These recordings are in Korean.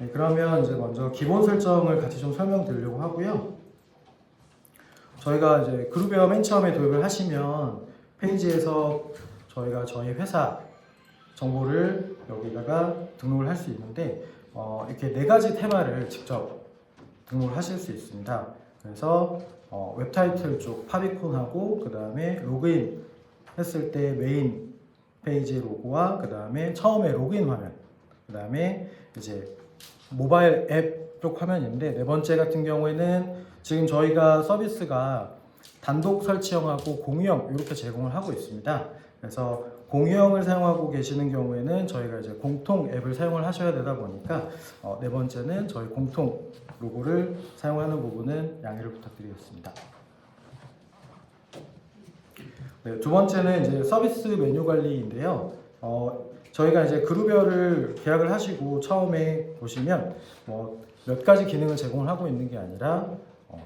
네, 그러면 이제 먼저 기본 설정을 같이 좀 설명드리려고 하고요. 저희가 이제 그룹웨어 맨 처음에 도입을 하시면 페이지에서 저희가 저희 회사 정보를 여기다가 등록을 할 수 있는데 이렇게 네 가지 테마를 직접 등록을 하실 수 있습니다. 그래서 웹 타이틀 쪽 파비콘하고 그 다음에 로그인 했을 때 메인 페이지 로고와 그 다음에 처음에 로그인 화면, 그 다음에 이제 모바일 앱 쪽 화면인데 네 번째 같은 경우에는 지금 저희가 서비스가 단독 설치형하고 공유형 이렇게 제공을 하고 있습니다. 그래서 공유형을 사용하고 계시는 경우에는 저희가 이제 공통 앱을 사용을 하셔야 되다 보니까 네 번째는 저희 공통 로고를 사용하는 부분은 양해를 부탁드리겠습니다. 네, 두 번째는 이제 서비스 메뉴 관리인데요. 저희가 이제 그룹웨어를 계약을 하시고 처음에 보시면 몇 가지 기능을 제공을 하고 있는 게 아니라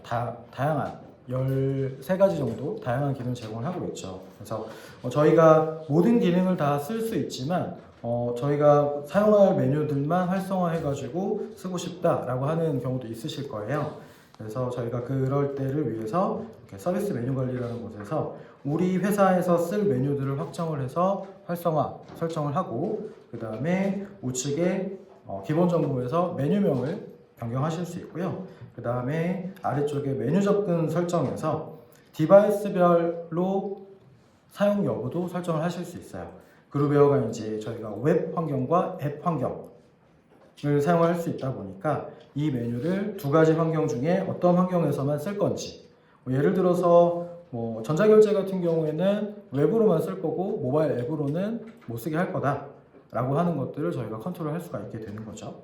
다양한 13가지 정도 다양한 기능을 제공을 하고 있죠. 그래서 저희가 모든 기능을 다 쓸 수 있지만 저희가 사용할 메뉴들만 활성화해가지고 쓰고 싶다라고 하는 경우도 있으실 거예요. 그래서 저희가 그럴 때를 위해서 이렇게 서비스 메뉴 관리라는 곳에서 우리 회사에서 쓸 메뉴들을 확정을 해서 활성화 설정을 하고 그 다음에 우측에 기본 정보에서 메뉴명을 변경하실 수 있고요. 그 다음에 아래쪽에 메뉴 접근 설정에서 디바이스별로 사용 여부도 설정을 하실 수 있어요. 그룹웨어가 이제 저희가 웹 환경과 앱 환경을 사용할 수 있다 보니까 이 메뉴를 두 가지 환경 중에 어떤 환경에서만 쓸 건지, 예를 들어서 전자결제 같은 경우에는 웹으로만 쓸 거고 모바일 앱으로는 못 쓰게 할 거다라고 하는 것들을 저희가 컨트롤할 수가 있게 되는 거죠.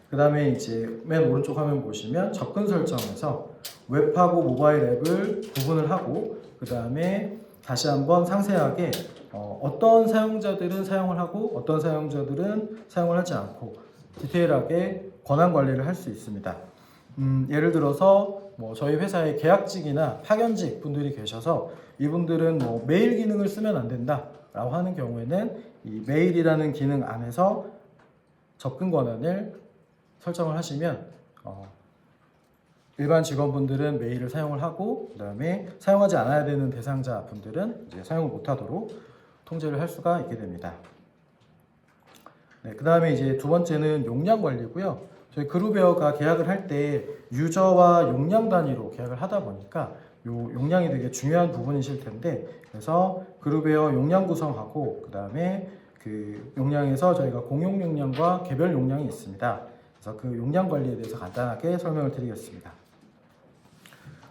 그 다음에 이제 맨 오른쪽 화면 보시면 접근 설정에서 웹하고 모바일 앱을 구분을 하고 그 다음에 다시 한번 상세하게 어떤 사용자들은 사용을 하고 어떤 사용자들은 사용을 하지 않고 디테일하게 권한 관리를 할 수 있습니다. 예를 들어서 저희 회사에 계약직이나 파견직 분들이 계셔서 이분들은 메일 기능을 쓰면 안 된다 라고 하는 경우에는 이 메일이라는 기능 안에서 접근 권한을 설정을 하시면 일반 직원분들은 메일을 사용을 하고 그 다음에 사용하지 않아야 되는 대상자 분들은 이제 사용을 못하도록 통제를 할 수가 있게 됩니다. 네, 그 다음에 이제 두 번째는 용량 관리고요. 저희 그룹웨어가 계약을 할 때 유저와 용량 단위로 계약을 하다 보니까 요 용량이 되게 중요한 부분이실 텐데 그래서 그룹웨어 용량 구성하고 그 다음에 그 용량에서 저희가 공용 용량과 개별 용량이 있습니다. 그래서 그 용량 관리에 대해서 간단하게 설명을 드리겠습니다.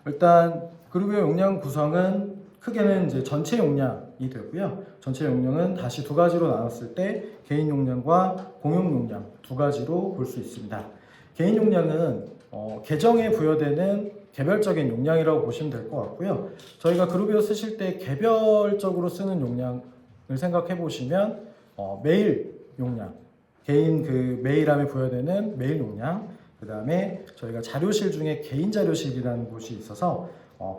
일단 그룹웨어 용량 구성은 크게는 이제 전체 용량이 되고요. 전체 용량은 다시 두 가지로 나눴을 때 개인 용량과 공용 용량 두 가지로 볼 수 있습니다. 개인 용량은 계정에 부여되는 개별적인 용량이라고 보시면 될 것 같고요. 저희가 그룹웨어 쓰실 때 개별적으로 쓰는 용량을 생각해 보시면 메일 용량, 개인 그 메일함에 부여되는 메일 용량, 그 다음에 저희가 자료실 중에 개인 자료실이라는 곳이 있어서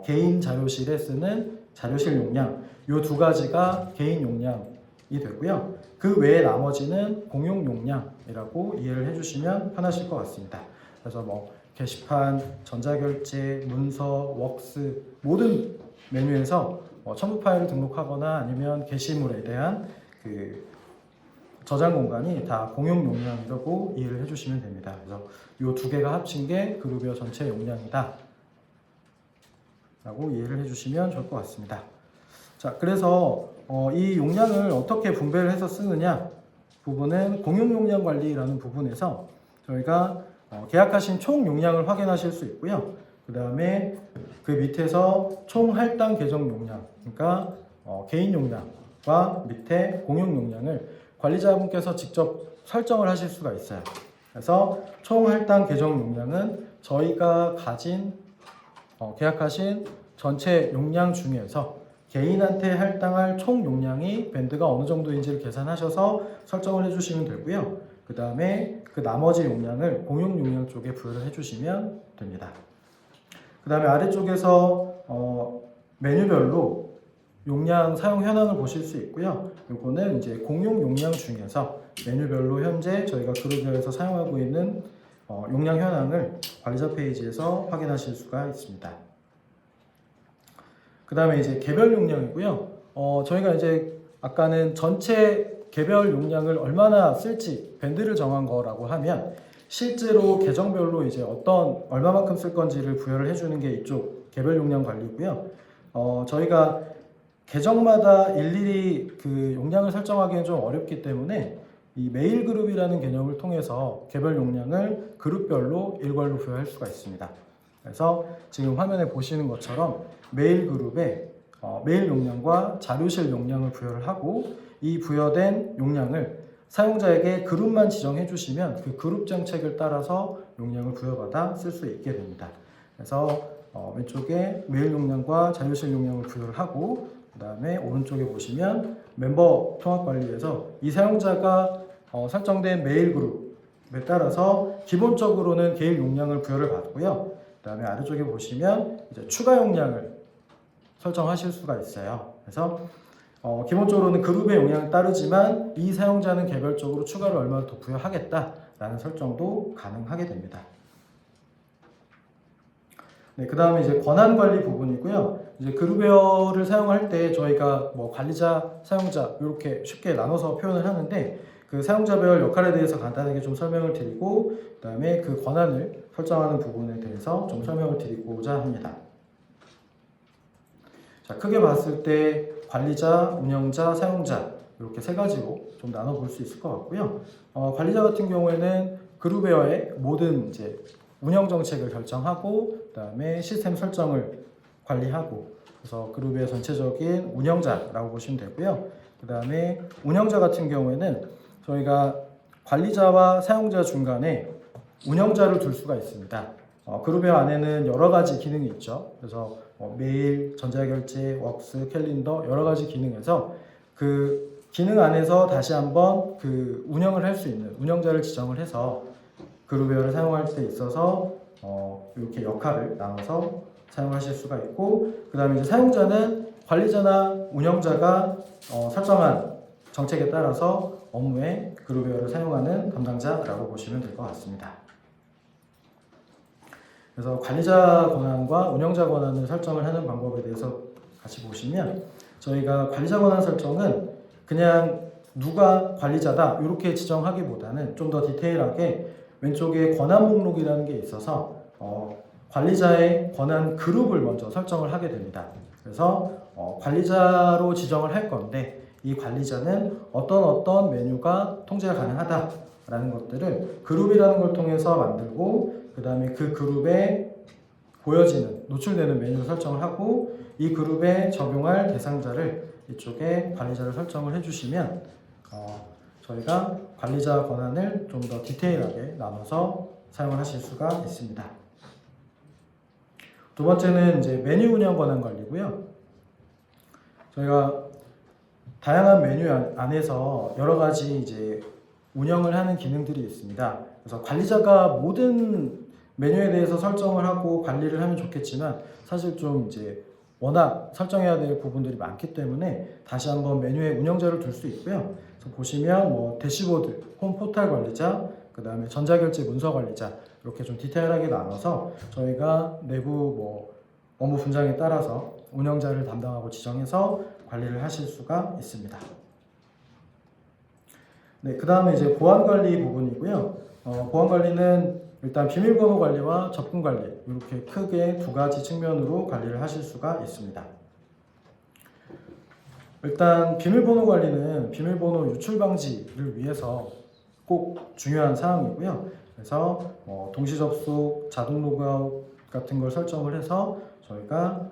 개인 자료실에 쓰는 자료실 용량, 이 두 가지가 개인 용량이 되고요. 그 외에 나머지는 공용 용량이라고 이해를 해주시면 편하실 것 같습니다. 그래서 게시판, 전자결제, 문서, 웍스 모든 메뉴에서 첨부 파일을 등록하거나 아니면 게시물에 대한 그 저장 공간이 다 공용 용량이라고 이해를 해주시면 됩니다. 그래서 이 두 개가 합친 게 그룹웨어 전체 용량이다 라고 이해를 해주시면 좋을 것 같습니다. 자, 그래서 이 용량을 어떻게 분배를 해서 쓰느냐 부분은 공용 용량 관리라는 부분에서 저희가 계약하신 총 용량을 확인하실 수 있고요. 그 다음에 그 밑에서 총 할당 계정 용량, 그러니까 개인 용량과 밑에 공용 용량을 관리자분께서 직접 설정을 하실 수가 있어요. 그래서 총 할당 계정 용량은 저희가 가진 계약하신 전체 용량 중에서 개인한테 할당할 총 용량이 밴드가 어느 정도인지를 계산하셔서 설정을 해주시면 되고요. 그 다음에 그 나머지 용량을 공용 용량 쪽에 부여를 해주시면 됩니다. 그 다음에 아래쪽에서 메뉴별로 용량 사용 현황을 보실 수 있고요. 요거는 이제 공용 용량 중에서 메뉴별로 현재 저희가 그룹웨어에서 사용하고 있는 용량 현황을 관리자 페이지에서 확인하실 수가 있습니다. 그 다음에 이제 개별 용량이고요. 저희가 이제 아까는 전체 개별 용량을 얼마나 쓸지 밴드를 정한 거라고 하면 실제로 계정별로 이제 얼마만큼 쓸 건지를 부여를 해주는 게 이쪽 개별 용량 관리고요. 저희가 계정마다 일일이 그 용량을 설정하기는 좀 어렵기 때문에 이 메일 그룹이라는 개념을 통해서 개별 용량을 그룹별로 일괄로 부여할 수가 있습니다. 그래서 지금 화면에 보시는 것처럼 메일 그룹에 메일 용량과 자료실 용량을 부여를 하고 이 부여된 용량을 사용자에게 그룹만 지정해 주시면 그 그룹 정책을 따라서 용량을 부여받아 쓸 수 있게 됩니다. 그래서 왼쪽에 메일 용량과 자료실 용량을 부여를 하고 그 다음에 오른쪽에 보시면 멤버 통합 관리에서 이 사용자가 설정된 메일 그룹에 따라서 기본적으로는 개일 용량을 부여를 받고요. 그 다음에 아래쪽에 보시면 이제 추가 용량을 설정하실 수가 있어요. 그래서 기본적으로는 그룹의 용량에 따르지만 이 사용자는 개별적으로 추가를 얼마 더 부여하겠다라는 설정도 가능하게 됩니다. 네, 그 다음에 이제 권한 관리 부분이고요. 이제 그룹웨어를 사용할 때 저희가 뭐 관리자, 사용자 이렇게 쉽게 나눠서 표현을 하는데 그 사용자별 역할에 대해서 간단하게 좀 설명을 드리고 그 다음에 그 권한을 설정하는 부분에 대해서 좀 설명을 드리고자 합니다. 자, 크게 봤을 때 관리자, 운영자, 사용자 이렇게 세 가지로 좀 나눠볼 수 있을 것 같고요. 관리자 같은 경우에는 그룹웨어의 모든 이제 운영 정책을 결정하고 그다음에 시스템 설정을 관리하고 그래서 그룹의 전체적인 운영자라고 보시면 되고요. 그다음에 운영자 같은 경우에는 저희가 관리자와 사용자 중간에 운영자를 둘 수가 있습니다. 그룹웨어 안에는 여러 가지 기능이 있죠. 그래서 메일, 전자결제, 웍스, 캘린더 여러 가지 기능에서 그 기능 안에서 다시 한번 그 운영을 할 수 있는 운영자를 지정을 해서 그룹웨어를 사용할 때 있어서 이렇게 역할을 나눠서 사용하실 수가 있고 그 다음에 이제 사용자는 관리자나 운영자가 설정한 정책에 따라서 업무에 그룹웨어를 사용하는 담당자라고 보시면 될 것 같습니다. 그래서 관리자 권한과 운영자 권한을 설정을 하는 방법에 대해서 같이 보시면 저희가 관리자 권한 설정은 그냥 누가 관리자다 이렇게 지정하기보다는 좀 더 디테일하게 왼쪽에 권한 목록이라는 게 있어서 관리자의 권한 그룹을 먼저 설정을 하게 됩니다. 그래서 관리자로 지정을 할 건데 이 관리자는 어떤 메뉴가 통제가 가능하다라는 것들을 그룹이라는 걸 통해서 만들고 그 다음에 그 그룹에 보여지는 노출되는 메뉴를 설정을 하고 이 그룹에 적용할 대상자를 이쪽에 관리자를 설정을 해주시면 저희가 관리자 권한을 좀 더 디테일하게 나눠서 사용을 하실 수가 있습니다. 두 번째는 이제 메뉴 운영 권한 관리고요. 저희가 다양한 메뉴 안에서 여러 가지 이제 운영을 하는 기능들이 있습니다. 그래서 관리자가 모든 메뉴에 대해서 설정을 하고 관리를 하면 좋겠지만 사실 좀 이제 워낙 설정해야 될 부분들이 많기 때문에 다시 한번 메뉴에 운영자를 둘 수 있고요. 그래서 보시면 뭐 대시보드, 홈 포탈 관리자, 그 다음에 전자결제 문서 관리자 이렇게 좀 디테일하게 나눠서 저희가 내부 뭐 업무 분장에 따라서 운영자를 담당하고 지정해서 관리를 하실 수가 있습니다. 네, 그 다음에 이제 보안 관리 부분이고요. 보안 관리는 일단 비밀번호 관리와 접근 관리 이렇게 크게 두 가지 측면으로 관리를 하실 수가 있습니다. 일단 비밀번호 관리는 비밀번호 유출 방지를 위해서 꼭 중요한 사항이고요. 그래서 동시 접속, 자동 로그아웃 같은 걸 설정을 해서 저희가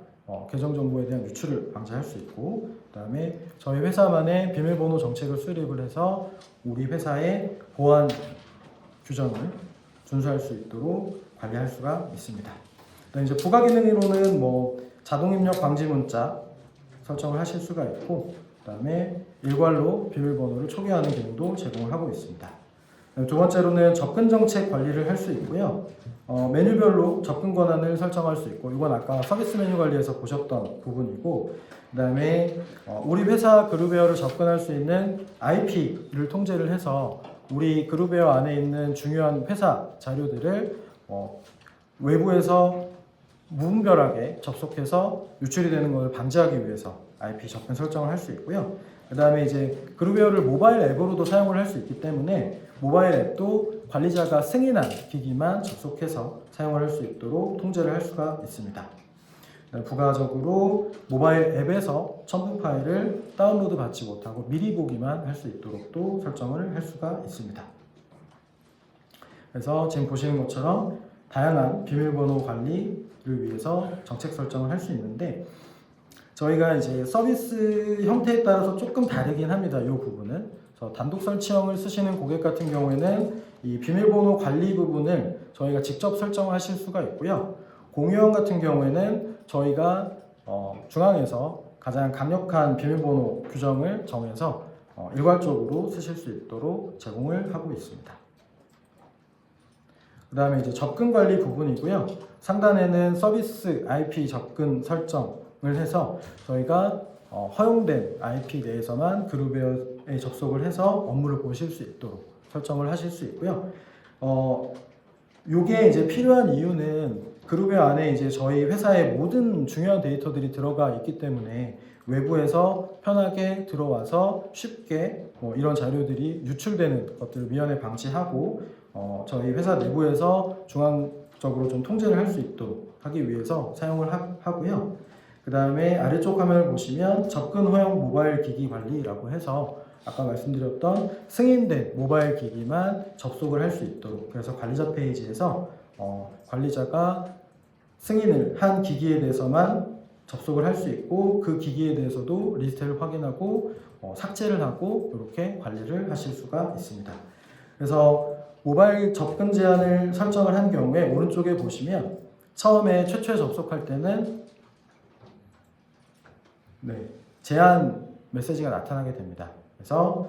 계정 정보에 대한 유출을 방지할 수 있고 그 다음에 저희 회사만의 비밀번호 정책을 수립을 해서 우리 회사의 보안 규정을 준수할 수 있도록 관리할 수가 있습니다. 이제 부가 기능으로는 뭐 자동 입력 방지 문자 설정을 하실 수가 있고 그다음에 일괄로 비밀번호를 초기화하는 기능도 제공을 하고 있습니다. 두 번째로는 접근 정책 관리를 할 수 있고요. 메뉴별로 접근 권한을 설정할 수 있고 이건 아까 서비스 메뉴 관리에서 보셨던 부분이고 그다음에 우리 회사 그룹웨어를 접근할 수 있는 IP를 통제를 해서 우리 그룹웨어 안에 있는 중요한 회사 자료들을 외부에서 무분별하게 접속해서 유출이 되는 것을 방지하기 위해서 IP 접근 설정을 할 수 있고요. 그 다음에 이제 그룹웨어를 모바일 앱으로도 사용을 할 수 있기 때문에 모바일 앱도 관리자가 승인한 기기만 접속해서 사용을 할 수 있도록 통제를 할 수가 있습니다. 부가적으로 모바일 앱에서 첨부 파일을 다운로드 받지 못하고 미리 보기만 할 수 있도록 또 설정을 할 수가 있습니다. 그래서 지금 보시는 것처럼 다양한 비밀번호 관리를 위해서 정책 설정을 할 수 있는데, 저희가 이제 서비스 형태에 따라서 조금 다르긴 합니다. 이 부분은. 단독 설치형을 쓰시는 고객 같은 경우에는 이 비밀번호 관리 부분을 저희가 직접 설정하실 수가 있고요. 공유형 같은 경우에는 저희가 중앙에서 가장 강력한 비밀번호 규정을 정해서 일괄적으로 쓰실 수 있도록 제공을 하고 있습니다. 그 다음에 이제 접근 관리 부분이고요. 상단에는 서비스 IP 접근 설정을 해서 저희가 허용된 IP 내에서만 그룹웨어에 접속을 해서 업무를 보실 수 있도록 설정을 하실 수 있고요. 요게 이제 필요한 이유는 그룹웨어 안에 이제 저희 회사의 모든 중요한 데이터들이 들어가 있기 때문에 외부에서 편하게 들어와서 쉽게 이런 자료들이 유출되는 것들을 미연에 방지하고 저희 회사 내부에서 중앙적으로 좀 통제를 할 수 있도록 하기 위해서 사용을 하고요. 그 다음에 아래쪽 화면을 보시면 접근 허용 모바일 기기 관리라고 해서 아까 말씀드렸던 승인된 모바일 기기만 접속을 할 수 있도록, 그래서 관리자 페이지에서 관리자가 승인을 한 기기에 대해서만 접속을 할 수 있고 그 기기에 대해서도 리스트를 확인하고 삭제를 하고 이렇게 관리를 하실 수가 있습니다. 그래서 모바일 접근 제한을 설정을 한 경우에 오른쪽에 보시면 처음에 최초에 접속할 때는 제한 메시지가 나타나게 됩니다. 그래서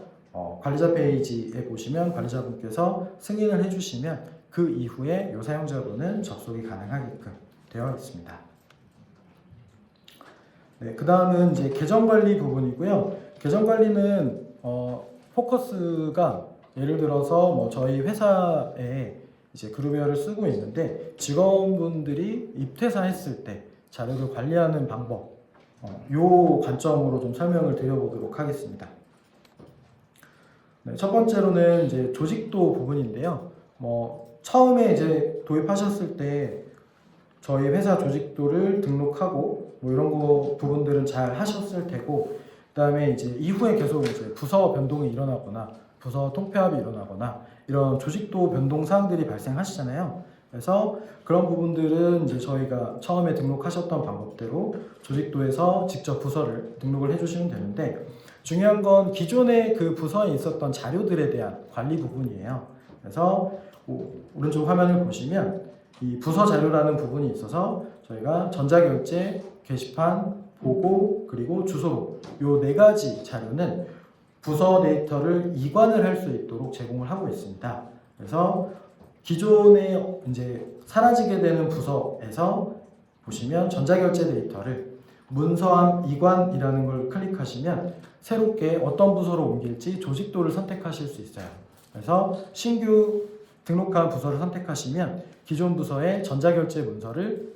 관리자 페이지에 보시면 관리자분께서 승인을 해주시면 그 이후에 이 사용자분은 접속이 가능하게끔 되어 있습니다. 그 다음은 이제 계정 관리 부분이고요. 계정 관리는 포커스가 예를 들어서 저희 회사에 이제 그룹웨어를 쓰고 있는데 직원분들이 입퇴사했을 때 자료를 관리하는 방법, 요 관점으로 좀 설명을 드려보도록 하겠습니다. 첫 번째로는 이제 조직도 부분인데요. 처음에 이제 도입하셨을 때 저희 회사 조직도를 등록하고 이런 거 부분들은 잘 하셨을 테고, 그다음에 이제 이후에 계속 이제 부서 변동이 일어나거나 부서 통폐합이 일어나거나 이런 조직도 변동 사항들이 발생하시잖아요. 그래서 그런 부분들은 이제 저희가 처음에 등록하셨던 방법대로 조직도에서 직접 부서를 등록을 해주시면 되는데, 중요한 건 기존에 그 부서에 있었던 자료들에 대한 관리 부분이에요. 그래서 오른쪽 화면을 보시면 이 부서 자료라는 부분이 있어서 저희가 전자결제, 게시판, 보고, 그리고 주소록 요 네 가지 자료는 부서 데이터를 이관을 할 수 있도록 제공을 하고 있습니다. 그래서 기존에 이제 사라지게 되는 부서에서 보시면 전자결제 데이터를 문서함 이관이라는 걸 클릭하시면 새롭게 어떤 부서로 옮길지 조직도를 선택하실 수 있어요. 그래서 신규 등록한 부서를 선택하시면 기존 부서의 전자결제 문서를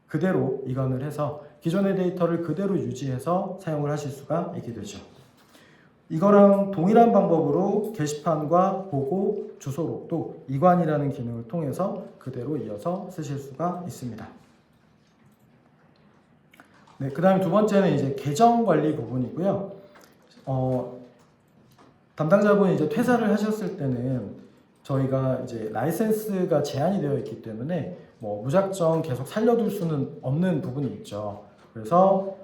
그대로 이관을 해서 기존의 데이터를 그대로 유지해서 사용을 하실 수가 있게 되죠. 이거랑 동일한 방법으로 게시판과 보고, 주소록도 이관이라는 기능을 통해서 그대로 이어서 쓰실 수가 있습니다. 그 다음에 두 번째는 이제 계정 관리 부분이고요. 담당자분이 이제 퇴사를 하셨을 때는 저희가 이제 라이센스가 제한이 되어 있기 때문에 무작정 계속 살려둘 수는 없는 부분이 있죠. 그래서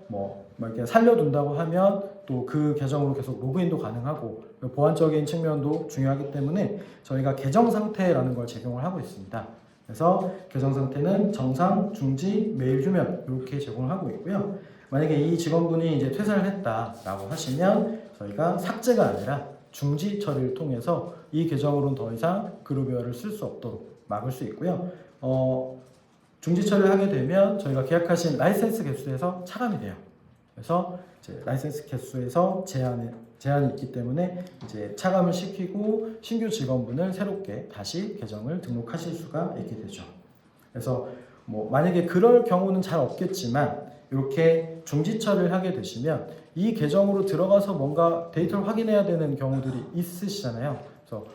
이렇게 살려둔다고 하면 또 그 계정으로 계속 로그인도 가능하고 보안적인 측면도 중요하기 때문에 저희가 계정 상태라는 걸 제공을 하고 있습니다. 그래서 계정 상태는 정상, 중지, 메일 휴면 이렇게 제공을 하고 있고요. 만약에 이 직원분이 이제 퇴사를 했다라고 하시면 저희가 삭제가 아니라 중지 처리를 통해서 이 계정으로는 더 이상 그룹웨어를 쓸 수 없도록 막을 수 있고요. 중지 처리를 하게 되면 저희가 계약하신 라이센스 개수에서 차감이 돼요. 그래서 이제 라이센스 개수에서 제한을 제한이 있기 때문에 이제 차감을 시키고 신규 직원분을 새롭게 다시 계정을 등록하실 수가 있게 되죠. 그래서 뭐 만약에 그럴 경우는 잘 없겠지만 이렇게 중지처리를 하게 되시면 이 계정으로 들어가서 뭔가 데이터를 확인해야 되는 경우들이 있으시잖아요. 그래서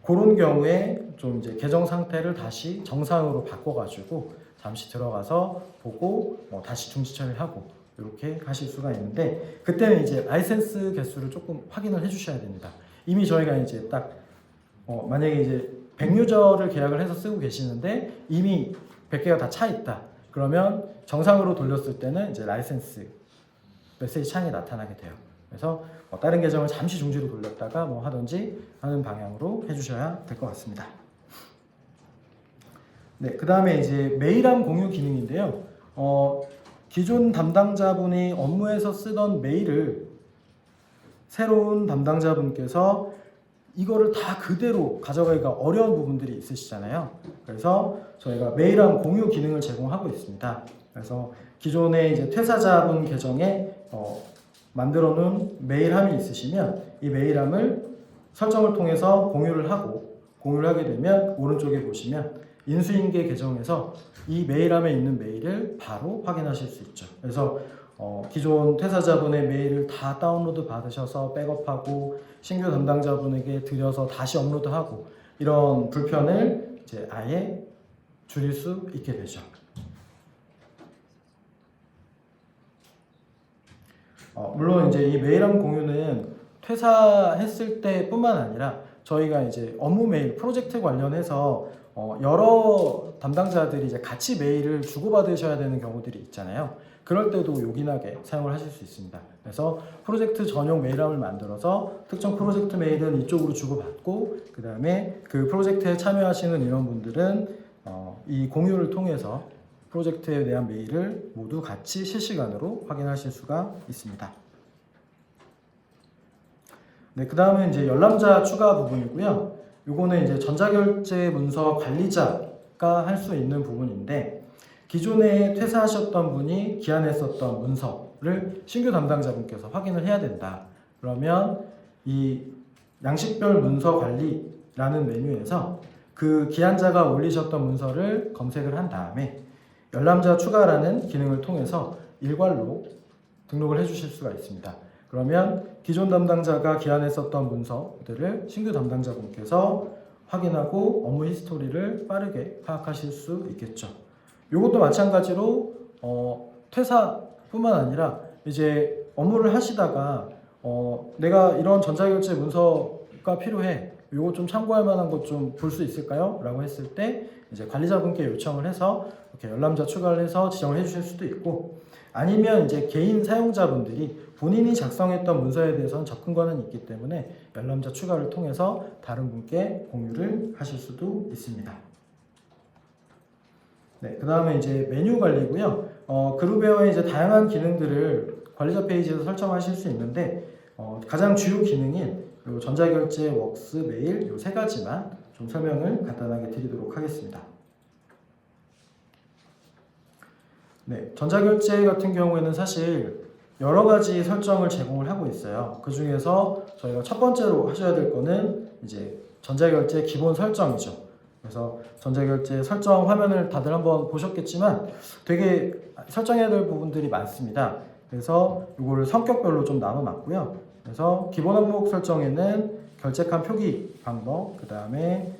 그런 경우에 좀 이제 계정 상태를 다시 정상으로 바꿔가지고 잠시 들어가서 보고 다시 중지 처리하고 이렇게 하실 수가 있는데, 그때는 이제 라이센스 개수를 조금 확인을 해주셔야 됩니다. 이미 저희가 이제 딱 만약에 이제 100유저를 계약을 해서 쓰고 계시는데 이미 100개가 다 차 있다. 그러면 정상으로 돌렸을 때는 이제 라이센스 메시지 창이 나타나게 돼요. 그래서 다른 계정을 잠시 중지로 돌렸다가 하든지 하는 방향으로 해주셔야 될 것 같습니다. 네, 그 다음에 이제 메일함 공유 기능인데요. 기존 담당자분이 업무에서 쓰던 메일을 새로운 담당자분께서 이거를 다 그대로 가져가기가 어려운 부분들이 있으시잖아요. 그래서 저희가 메일함 공유 기능을 제공하고 있습니다. 그래서 기존에 이제 퇴사자분 계정에 만들어 놓은 메일함이 있으시면 이 메일함을 설정을 통해서 공유를 하게 되면 오른쪽에 보시면 인수인계 계정에서 이 메일함에 있는 메일을 바로 확인하실 수 있죠. 그래서 기존 퇴사자분의 메일을 다 다운로드 받으셔서 백업하고 신규 담당자분에게 드려서 다시 업로드하고 이런 불편을 이제 아예 줄일 수 있게 되죠. 물론 이제 이 메일함 공유는 퇴사했을 때뿐만 아니라 저희가 이제 업무 메일 프로젝트 관련해서 여러 담당자들이 이제 같이 메일을 주고받으셔야 되는 경우들이 있잖아요. 그럴 때도 요긴하게 사용을 하실 수 있습니다. 그래서 프로젝트 전용 메일함을 만들어서 특정 프로젝트 메일은 이쪽으로 주고받고 그 다음에 그 프로젝트에 참여하시는 인원분들은 이 공유를 통해서 프로젝트에 대한 메일을 모두 같이 실시간으로 확인하실 수가 있습니다. 네, 그 다음에 이제 열람자 추가 부분이고요. 요거는 이제 전자결제 문서 관리자가 할 수 있는 부분인데, 기존에 퇴사하셨던 분이 기한했었던 문서를 신규 담당자분께서 확인을 해야 된다. 그러면 이 양식별 문서 관리라는 메뉴에서 그 기한자가 올리셨던 문서를 검색을 한 다음에 열람자 추가라는 기능을 통해서 일괄로 등록을 해주실 수가 있습니다. 그러면 기존 담당자가 기한했었던 문서들을 신규 담당자분께서 확인하고 업무 히스토리를 빠르게 파악하실 수 있겠죠. 이것도 마찬가지로 퇴사뿐만 아니라 이제 업무를 하시다가 내가 이런 전자결제 문서가 필요해, 이거 좀 참고할 만한 것 좀 볼 수 있을까요? 라고 했을 때 이제 관리자분께 요청을 해서 이렇게 열람자 추가를 해서 지정을 해주실 수도 있고, 아니면 이제 개인 사용자분들이 본인이 작성했던 문서에 대해서는 접근 권한이 있기 때문에 열람자 추가를 통해서 다른 분께 공유를 하실 수도 있습니다. 네, 그 다음에 이제 메뉴 관리고요. 그룹웨어의 이제 다양한 기능들을 관리자 페이지에서 설정하실 수 있는데 가장 주요 기능인 요 전자결제, 웍스, 메일 요 세 가지만 좀 설명을 간단하게 드리도록 하겠습니다. 네, 전자결제 같은 경우에는 사실 여러 가지 설정을 제공을 하고 있어요. 그 중에서 저희가 첫 번째로 하셔야 될 거는 이제 전자결제 기본 설정이죠. 그래서 전자결제 설정 화면을 다들 한번 보셨겠지만 되게 설정해야 될 부분들이 많습니다. 그래서 이거를 성격별로 좀 나눠놨고요. 그래서 기본 항목 설정에는 결제칸 표기 방법, 그 다음에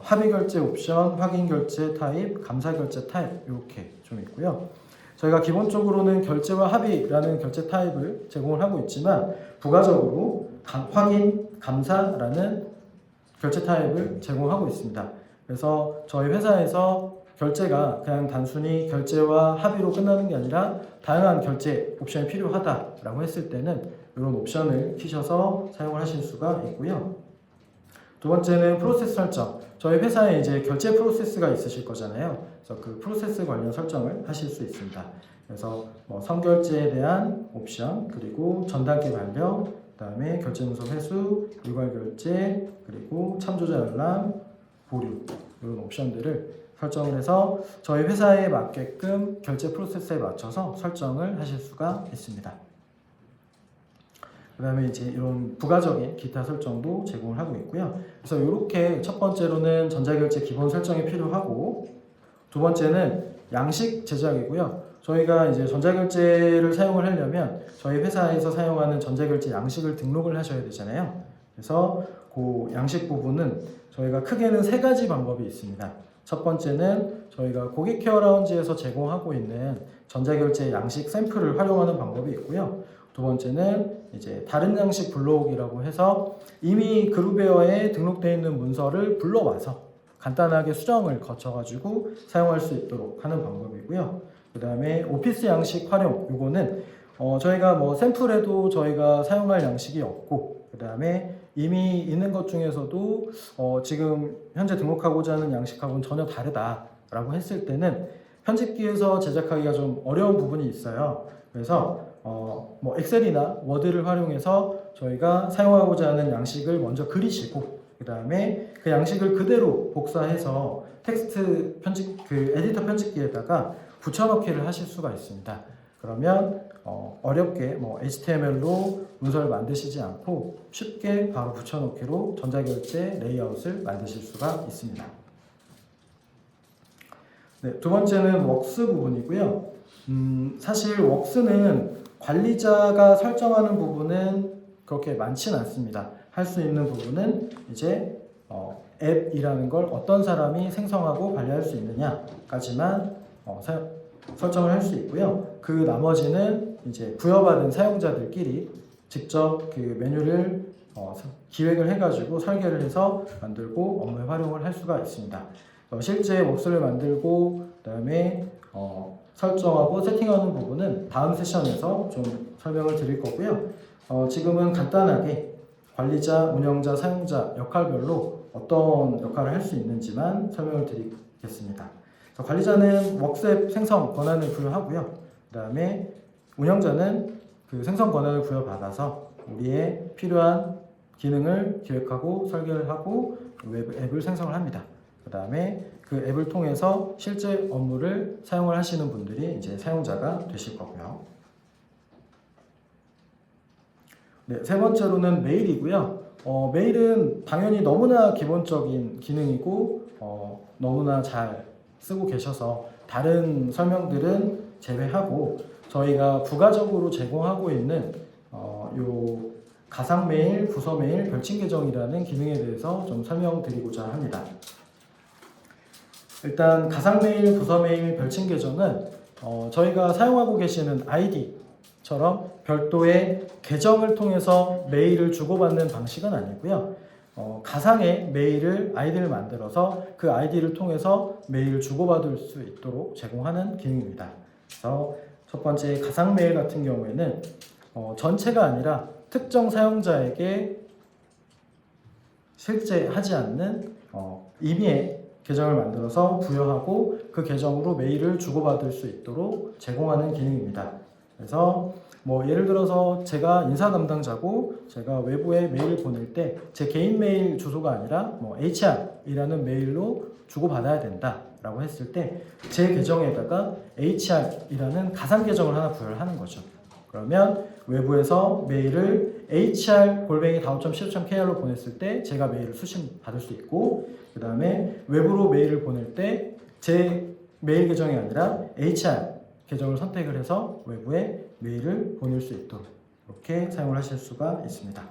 합의결제 옵션, 확인결제 타입, 감사결제 타입 이렇게 좀 있고요. 저희가 기본적으로는 결제와 합의라는 결제 타입을 제공을 하고 있지만 부가적으로 확인, 감사라는 결제 타입을 제공하고 있습니다. 그래서 저희 회사에서 결제가 그냥 단순히 결제와 합의로 끝나는 게 아니라 다양한 결제 옵션이 필요하다라고 했을 때는 이런 옵션을 키셔서 사용을 하실 수가 있고요. 두 번째는 프로세스 설정. 저희 회사에 이제 결제 프로세스가 있으실 거잖아요. 그래서 그 프로세스 관련 설정을 하실 수 있습니다. 그래서 선결제에 대한 옵션, 그리고 전단계 발령, 그다음에 결제 문서 회수, 일괄 결제, 그리고 참조자 열람, 보류 이런 옵션들을 설정을 해서 저희 회사에 맞게끔 결제 프로세스에 맞춰서 설정을 하실 수가 있습니다. 그 다음에 이제 이런 부가적인 기타 설정도 제공을 하고 있고요. 그래서 이렇게 첫 번째로는 전자결제 기본 설정이 필요하고, 두 번째는 양식 제작이고요. 저희가 이제 전자결제를 사용을 하려면 저희 회사에서 사용하는 전자결제 양식을 등록을 하셔야 되잖아요. 그래서 그 양식 부분은 저희가 크게는 세 가지 방법이 있습니다. 첫 번째는 저희가 고객 케어 라운지에서 제공하고 있는 전자결제 양식 샘플을 활용하는 방법이 있고요. 두 번째는 이제 다른 양식 블록이라고 해서 이미 그루베어에 등록되어 있는 문서를 불러와서 간단하게 수정을 거쳐가지고 사용할 수 있도록 하는 방법이고요. 그 다음에 오피스 양식 활용, 요거는 저희가 뭐 샘플에도 저희가 사용할 양식이 없고, 그 다음에 이미 있는 것 중에서도 지금 현재 등록하고자 하는 양식하고는 전혀 다르다라고 했을 때는 편집기에서 제작하기가 좀 어려운 부분이 있어요. 그래서 뭐 엑셀이나 워드를 활용해서 저희가 사용하고자 하는 양식을 먼저 그리시고, 그 다음에 그 양식을 그대로 복사해서 텍스트 편집, 그 에디터 편집기에다가 붙여넣기를 하실 수가 있습니다. 그러면 어렵게 뭐 HTML로 문서를 만드시지 않고 쉽게 바로 붙여넣기로 전자결제 레이아웃을 만드실 수가 있습니다. 네, 두 번째는 웍스 부분이고요. 사실 웍스는 관리자가 설정하는 부분은 그렇게 많지는 않습니다. 할 수 있는 부분은 이제 앱이라는 걸 어떤 사람이 생성하고 관리할 수 있느냐까지만 설정을 할 수 있고요. 그 나머지는 이제 부여받은 사용자들끼리 직접 그 메뉴를 기획을 해가지고 설계를 해서 만들고 업무에 활용을 할 수가 있습니다. 실제 웍스를 만들고 그다음에 설정하고 세팅하는 부분은 다음 세션에서 좀 설명을 드릴 거고요. 지금은 간단하게 관리자, 운영자, 사용자 역할별로 어떤 역할을 할 수 있는지만 설명을 드리겠습니다. 관리자는 웍스앱 생성 권한을 부여하고요. 그 다음에 운영자는 그 생성 권한을 부여받아서 우리의 필요한 기능을 기획하고 설계를 하고 웹 앱을 생성을 합니다. 그 다음에 그 앱을 통해서 실제 업무를 사용을 하시는 분들이 이제 사용자가 되실 거고요. 네, 세 번째로는 메일이고요. 메일은 당연히 너무나 기본적인 기능이고 너무나 잘 쓰고 계셔서 다른 설명들은 제외하고 저희가 부가적으로 제공하고 있는 요 가상 메일, 부서 메일, 별칭 계정이라는 기능에 대해서 좀 설명드리고자 합니다. 일단 가상 메일, 부서 메일, 별칭 계정은 저희가 사용하고 계시는 아이디처럼 별도의 계정을 통해서 메일을 주고받는 방식은 아니고요. 가상의 메일을 아이디를 만들어서 그 아이디를 통해서 메일을 주고받을 수 있도록 제공하는 기능입니다. 그래서 첫 번째 가상 메일 같은 경우에는 전체가 아니라 특정 사용자에게 실제 하지 않는 임의의 계정을 만들어서 부여하고 그 계정으로 메일을 주고받을 수 있도록 제공하는 기능입니다. 그래서 뭐 예를 들어서 제가 인사 담당자고 제가 외부에 메일을 보낼 때 제 개인 메일 주소가 아니라 뭐 HR이라는 메일로 주고받아야 된다라고 했을 때 제 계정에다가 HR이라는 가상 계정을 하나 부여를 하는 거죠. 그러면 외부에서 메일을 hr@daot점.co.kr로 보냈을 때 제가 메일을 수신 받을 수 있고, 그 다음에 외부로 메일을 보낼 때 제 메일 계정이 아니라 HR 계정을 선택을 해서 외부에 메일을 보낼 수 있도록 이렇게 사용을 하실 수가 있습니다.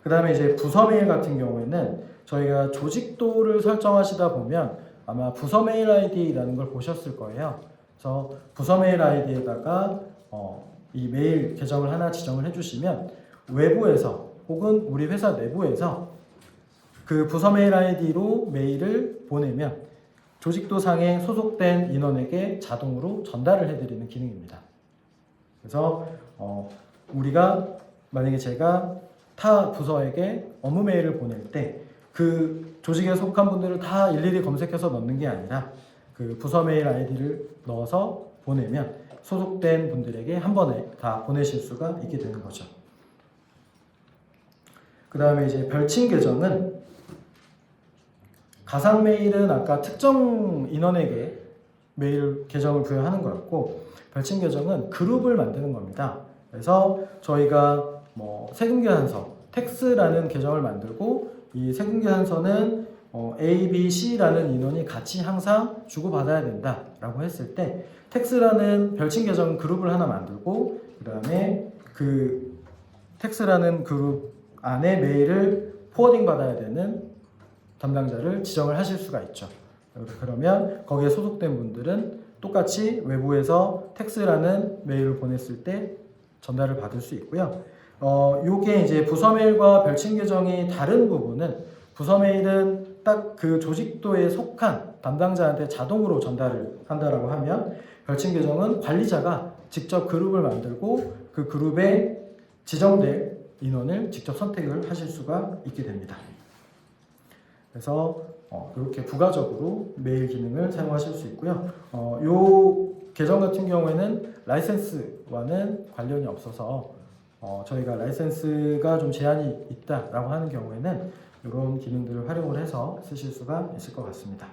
그 다음에 이제 부서 메일 같은 경우에는 저희가 조직도를 설정하시다 보면 아마 부서 메일 아이디라는 걸 보셨을 거예요. 그래서 부서 메일 아이디에다가 이 메일 계정을 하나 지정을 해주시면 외부에서 혹은 우리 회사 내부에서 그 부서 메일 아이디로 메일을 보내면 조직도상에 소속된 인원에게 자동으로 전달을 해드리는 기능입니다. 그래서 우리가 만약에 제가 타 부서에게 업무 메일을 보낼 때 그 조직에 속한 분들을 다 일일이 검색해서 넣는 게 아니라 그 부서 메일 아이디를 넣어서 보내면 소속된 분들에게 한 번에 다 보내실 수가 있게 되는 거죠. 그 다음에 이제 별칭 계정은 가상 메일은 아까 특정 인원에게 메일 계정을 부여하는 거였고, 별칭 계정은 그룹을 만드는 겁니다. 그래서 저희가 뭐 세금계산서 텍스라는 계정을 만들고 이 세금계산서는 A, B, C라는 인원이 같이 항상 주고받아야 된다라고 했을 때 텍스라는 별칭 계정 그룹을 하나 만들고 그 다음에 그 텍스라는 그룹 안에 메일을 포워딩 받아야 되는 담당자를 지정을 하실 수가 있죠. 그러면 거기에 소속된 분들은 똑같이 외부에서 텍스라는 메일을 보냈을 때 전달을 받을 수 있고요. 요게 이제 부서 메일과 별칭 계정이 다른 부분은 부서 메일은 딱 그 조직도에 속한 담당자한테 자동으로 전달을 한다라고 하면 별칭 계정은 관리자가 직접 그룹을 만들고 그 그룹에 지정될 인원을 직접 선택을 하실 수가 있게 됩니다. 그래서 이렇게 부가적으로 메일 기능을 사용하실 수 있고요. 요 계정 같은 경우에는 라이센스와는 관련이 없어서 저희가 라이센스가 좀 제한이 있다라고 하는 경우에는 이런 기능들을 활용을 해서 쓰실 수가 있을 것 같습니다.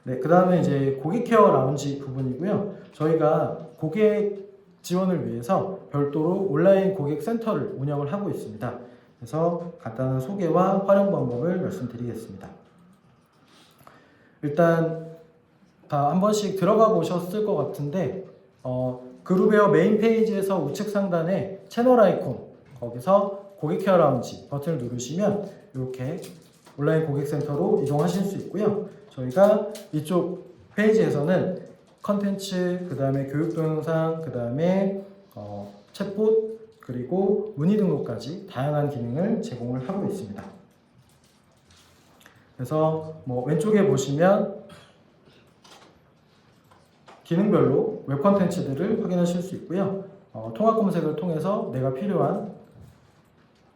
네, 그 다음에 이제 고객 케어 라운지 부분이고요. 저희가 고객 지원을 위해서 별도로 온라인 고객 센터를 운영을 하고 있습니다. 그래서 간단한 소개와 활용 방법을 말씀드리겠습니다. 일단 다 한 번씩 들어가 보셨을 것 같은데 그룹웨어 메인 페이지에서 우측 상단에 채널 아이콘 거기서 고객 케어 라운지 버튼을 누르시면 이렇게 온라인 고객센터로 이동하실 수 있고요. 저희가 이쪽 페이지에서는 컨텐츠, 그 다음에 교육 동영상, 그 다음에 챗봇, 그리고 문의 등록까지 다양한 기능을 제공을 하고 있습니다. 그래서 뭐 왼쪽에 보시면 기능별로 웹 콘텐츠들을 확인하실 수 있고요. 통합 검색을 통해서 내가 필요한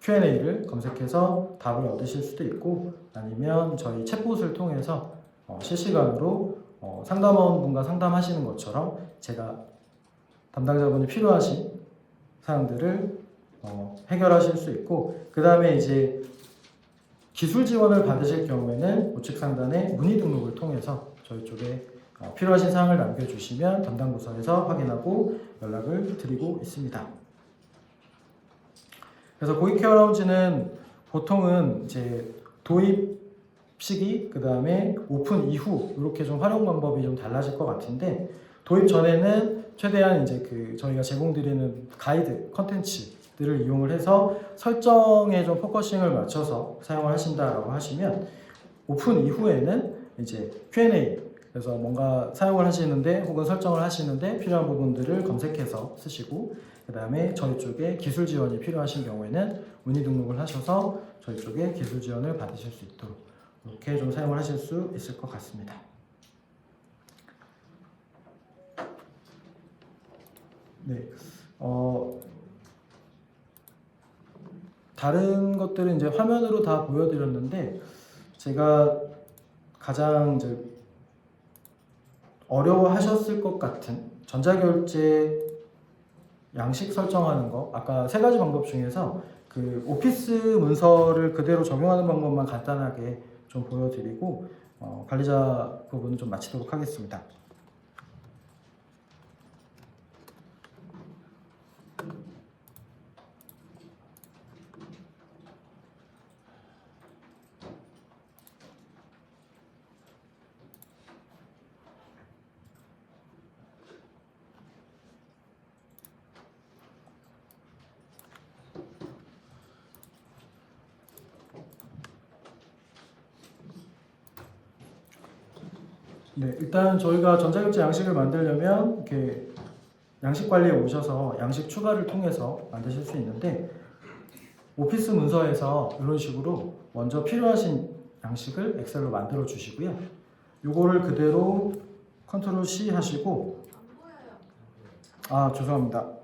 Q&A를 검색해서 답을 얻으실 수도 있고 아니면 저희 챗봇을 통해서 실시간으로 상담원분과 상담하시는 것처럼 제가 담당자분이 필요하신 사항들을 해결하실 수 있고 그 다음에 이제 기술 지원을 받으실 경우에는 우측 상단에 문의 등록을 통해서 저희 쪽에 필요하신 사항을 남겨주시면 담당 부서에서 확인하고 연락을 드리고 있습니다. 그래서 고객 케어 라운지는 보통은 이제 도입 시기, 그 다음에 오픈 이후 이렇게 좀 활용 방법이 좀 달라질 것 같은데 도입 전에는 최대한 이제 저희가 제공드리는 가이드 컨텐츠들을 이용을 해서 설정에 좀 포커싱을 맞춰서 사용을 하신다라고 하시면 오픈 이후에는 이제 Q&A 그래서 뭔가 사용을 하시는데 혹은 설정을 하시는데 필요한 부분들을 검색해서 쓰시고 그 다음에 저희 쪽에 기술 지원이 필요하신 경우에는 문의 등록을 하셔서 저희 쪽에 기술 지원을 받으실 수 있도록 이렇게 좀 사용을 하실 수 있을 것 같습니다. 네, 다른 것들은 이제 화면으로 다 보여드렸는데 제가 가장 이제 어려워하셨을 것 같은 전자결제 양식 설정하는 거 아까 세 가지 방법 중에서 그 오피스 문서를 그대로 적용하는 방법만 간단하게 좀 보여드리고 관리자 부분은 좀 마치도록 하겠습니다. 네, 일단 저희가 전자결제 양식을 만들려면 이렇게 양식 관리에 오셔서 양식 추가를 통해서 만드실 수 있는데 오피스 문서에서 이런 식으로 먼저 필요하신 양식을 엑셀로 만들어 주시고요. 요거를 그대로 컨트롤 C 하시고 죄송합니다.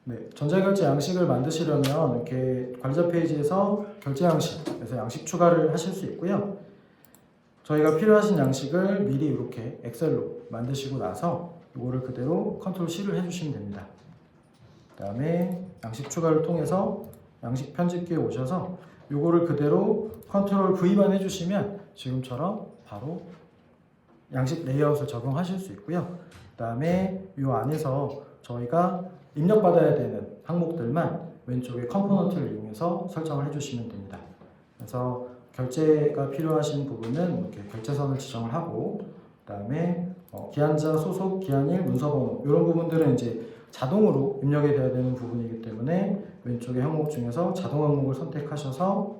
네, 전자결제 양식을 만드시려면 이렇게 관리자 페이지에서 결제 양식에서 양식 추가를 하실 수 있고요. 저희가 필요하신 양식을 미리 이렇게 엑셀로 만드시고 나서 이거를 그대로 컨트롤 C를 해주시면 됩니다. 그 다음에 양식 추가를 통해서 양식 편집기에 오셔서 이거를 그대로 컨트롤 V만 해주시면 지금처럼 바로 양식 레이아웃을 적용하실 수 있고요. 그 다음에 이 안에서 저희가 입력받아야 되는 항목들만 왼쪽에 컴포넌트를 이용해서 설정을 해주시면 됩니다. 그래서 결제가 필요하신 부분은 이렇게 결제선을 지정을 하고, 그 다음에 기한자, 소속, 기한일, 문서번호 이런 부분들은 이제 자동으로 입력이 돼야 되는 부분이기 때문에 왼쪽의 항목 중에서 자동 항목을 선택하셔서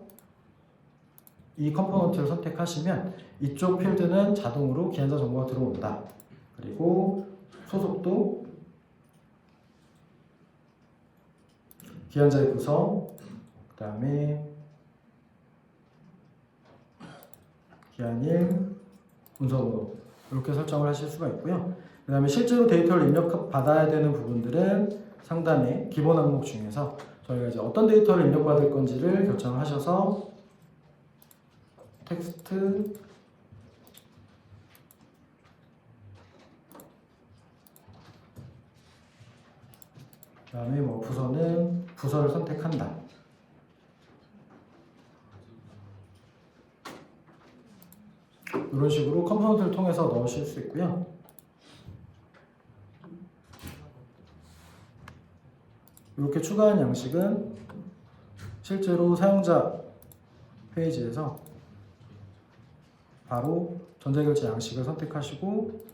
이 컴포넌트를 선택하시면 이쪽 필드는 자동으로 기한자 정보가 들어온다. 그리고 소속도, 기한자의 구성, 그 다음에 기한일, 문서번호 이렇게 설정을 하실 수가 있고요. 그 다음에 실제로 데이터를 입력받아야 되는 부분들은 상단에 기본 항목 중에서 저희가 이제 어떤 데이터를 입력받을 건지를 결정을 하셔서 텍스트, 그 다음에 뭐 부서는 부서를 선택한다. 이런 식으로 컴포넌트를 통해서 넣으실 수 있고요. 이렇게 추가한 양식은 실제로 사용자 페이지에서 바로 전자결제 양식을 선택하시고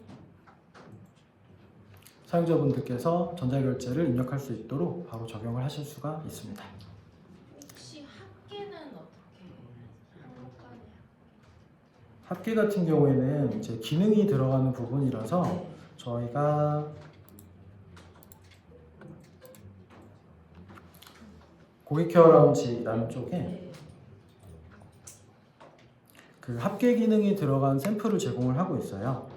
사용자분들께서 전자결제를 입력할 수 있도록 바로 적용을 하실 수가 있습니다. 혹시 합계는 어떻게 한국까지? 합계 같은 경우에는 이제 기능이 들어가는 부분이라서 저희가 고객 케어 라운지라는 쪽에 그 합계 기능이 들어간 샘플을 제공을 하고 있어요.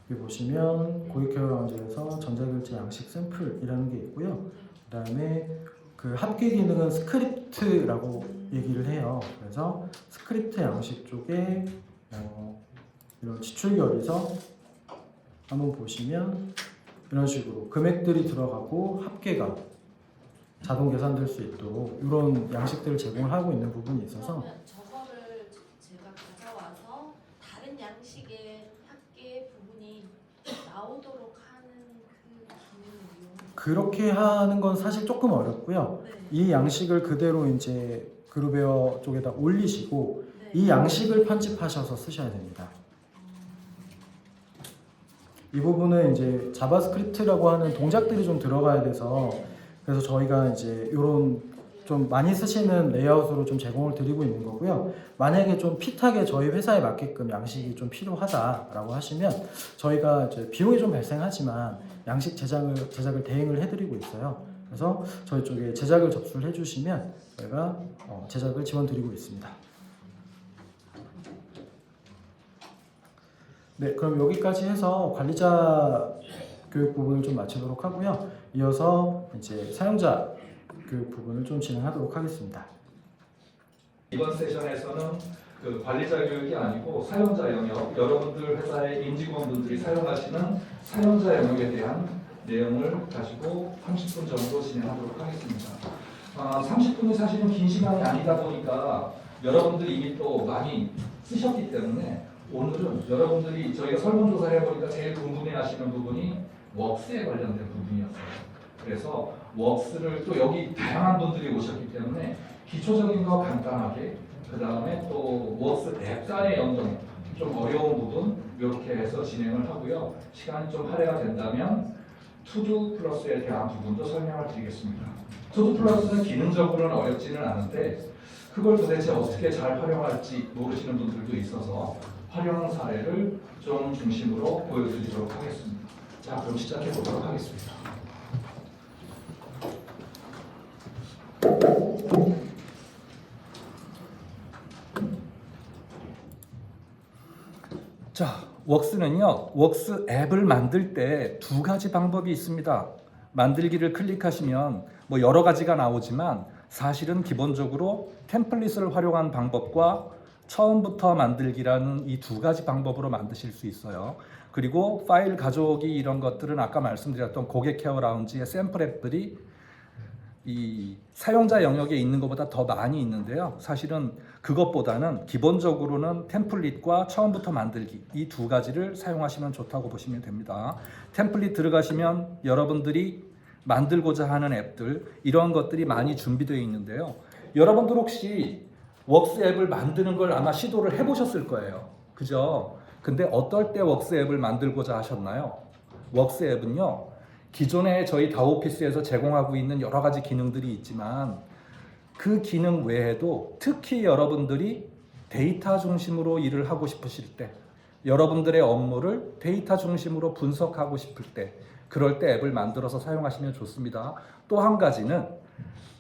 여기 보시면 고객 케어 라운지에서 전자결제 양식 샘플이라는 게 있고요. 그 다음에 그 합계 기능은 스크립트라고 얘기를 해요. 그래서 스크립트 양식 쪽에 이런 지출 결의서 한번 보시면 이런 식으로 금액들이 들어가고 합계가 자동 계산될 수 있도록 이런 양식들을 제공을 하고 있는 부분이 있어서 그러면 저거를 제가 가져와서 다른 양식의 합계 부분이 나오도록 하는 그 기능을 이용. 그렇게 하는 건 사실 조금 어렵고요. 네. 이 양식을 그대로 이제 그룹웨어 쪽에다 올리시고 네. 이 양식을 편집하셔서 쓰셔야 됩니다. 이 부분은 이제 자바스크립트라고 하는 동작들이 좀 들어가야 돼서 그래서 저희가 이제 이런 좀 많이 쓰시는 레이아웃으로 좀 제공을 드리고 있는 거고요. 만약에 좀 핏하게 저희 회사에 맞게끔 양식이 좀 필요하다라고 하시면 저희가 이제 비용이 좀 발생하지만 양식 제작을 대행을 해드리고 있어요. 그래서 저희 쪽에 제작을 접수를 해주시면 저희가 제작을 지원드리고 있습니다. 네, 그럼 여기까지 해서 관리자 교육 부분을 좀 마치도록 하고요. 이어서 이제 사용자 교육 부분을 좀 진행하도록 하겠습니다. 이번 세션에서는 그 관리자 교육이 아니고 사용자 영역, 여러분들 회사의 임직원분들이 사용하시는 사용자 영역에 대한 내용을 가지고 30분 정도 진행하도록 하겠습니다. 30분이 사실은 긴 시간이 아니다 보니까 여러분들이 이미 또 많이 쓰셨기 때문에 오늘은 여러분들이 저희가 설문조사 해보니까 제일 궁금해하시는 부분이 웍스에 관련된 부분이었어요. 그래서 웍스를 또 여기 다양한 분들이 오셨기 때문에 기초적인 거 간단하게, 그 다음에 또 웍스 앱 간의 연동 좀 어려운 부분 이렇게 해서 진행을 하고요. 시간이 좀 할애가 된다면 투두 플러스에 대한 부분도 설명을 드리겠습니다. 투두 플러스는 기능적으로는 어렵지는 않은데 그걸 도대체 어떻게 잘 활용할지 모르시는 분들도 있어서 활용 사례를 좀 중심으로 보여드리도록 하겠습니다. 자, 그럼 시작해 보도록 하겠습니다. 자, 웍스는요, 웍스 앱을 만들 때 두 가지 방법이 있습니다. 만들기를 클릭하시면 뭐 여러 가지가 나오지만 사실은 기본적으로 템플릿을 활용한 방법과 처음부터 만들기라는 이 두 가지 방법으로 만드실 수 있어요. 그리고 파일 가져오기 이런 것들은 아까 말씀드렸던 고객 케어 라운지의 샘플 앱들이 이 사용자 영역에 있는 것보다 더 많이 있는데요. 사실은 그것보다는 기본적으로는 템플릿과 처음부터 만들기 이 두 가지를 사용하시면 좋다고 보시면 됩니다. 템플릿 들어가시면 여러분들이 만들고자 하는 앱들 이런 것들이 많이 준비되어 있는데요. 여러분들 혹시 웍스 앱을 만드는 걸 아마 시도를 해보셨을 거예요. 그죠? 근데 어떨 때 웍스 앱을 만들고자 하셨나요? 웍스 앱은요, 기존에 저희 다오피스에서 제공하고 있는 여러 가지 기능들이 있지만 그 기능 외에도 특히 여러분들이 데이터 중심으로 일을 하고 싶으실 때, 여러분들의 업무를 데이터 중심으로 분석하고 싶을 때, 그럴 때 앱을 만들어서 사용하시면 좋습니다. 또 한 가지는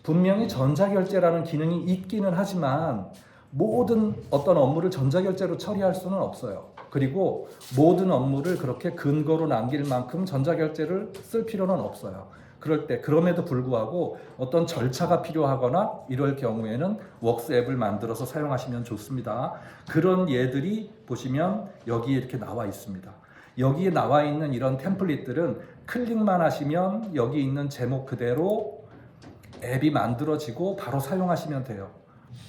분명히 전자결제라는 기능이 있기는 하지만 모든 어떤 업무를 전자결제로 처리할 수는 없어요. 그리고 모든 업무를 그렇게 근거로 남길 만큼 전자결제를 쓸 필요는 없어요. 그럴 때 그럼에도 불구하고 어떤 절차가 필요하거나 이럴 경우에는 웍스 앱을 만들어서 사용하시면 좋습니다. 그런 예들이 보시면 여기에 이렇게 나와 있습니다. 여기에 나와 있는 이런 템플릿들은 클릭만 하시면 여기 있는 제목 그대로 앱이 만들어지고 바로 사용하시면 돼요.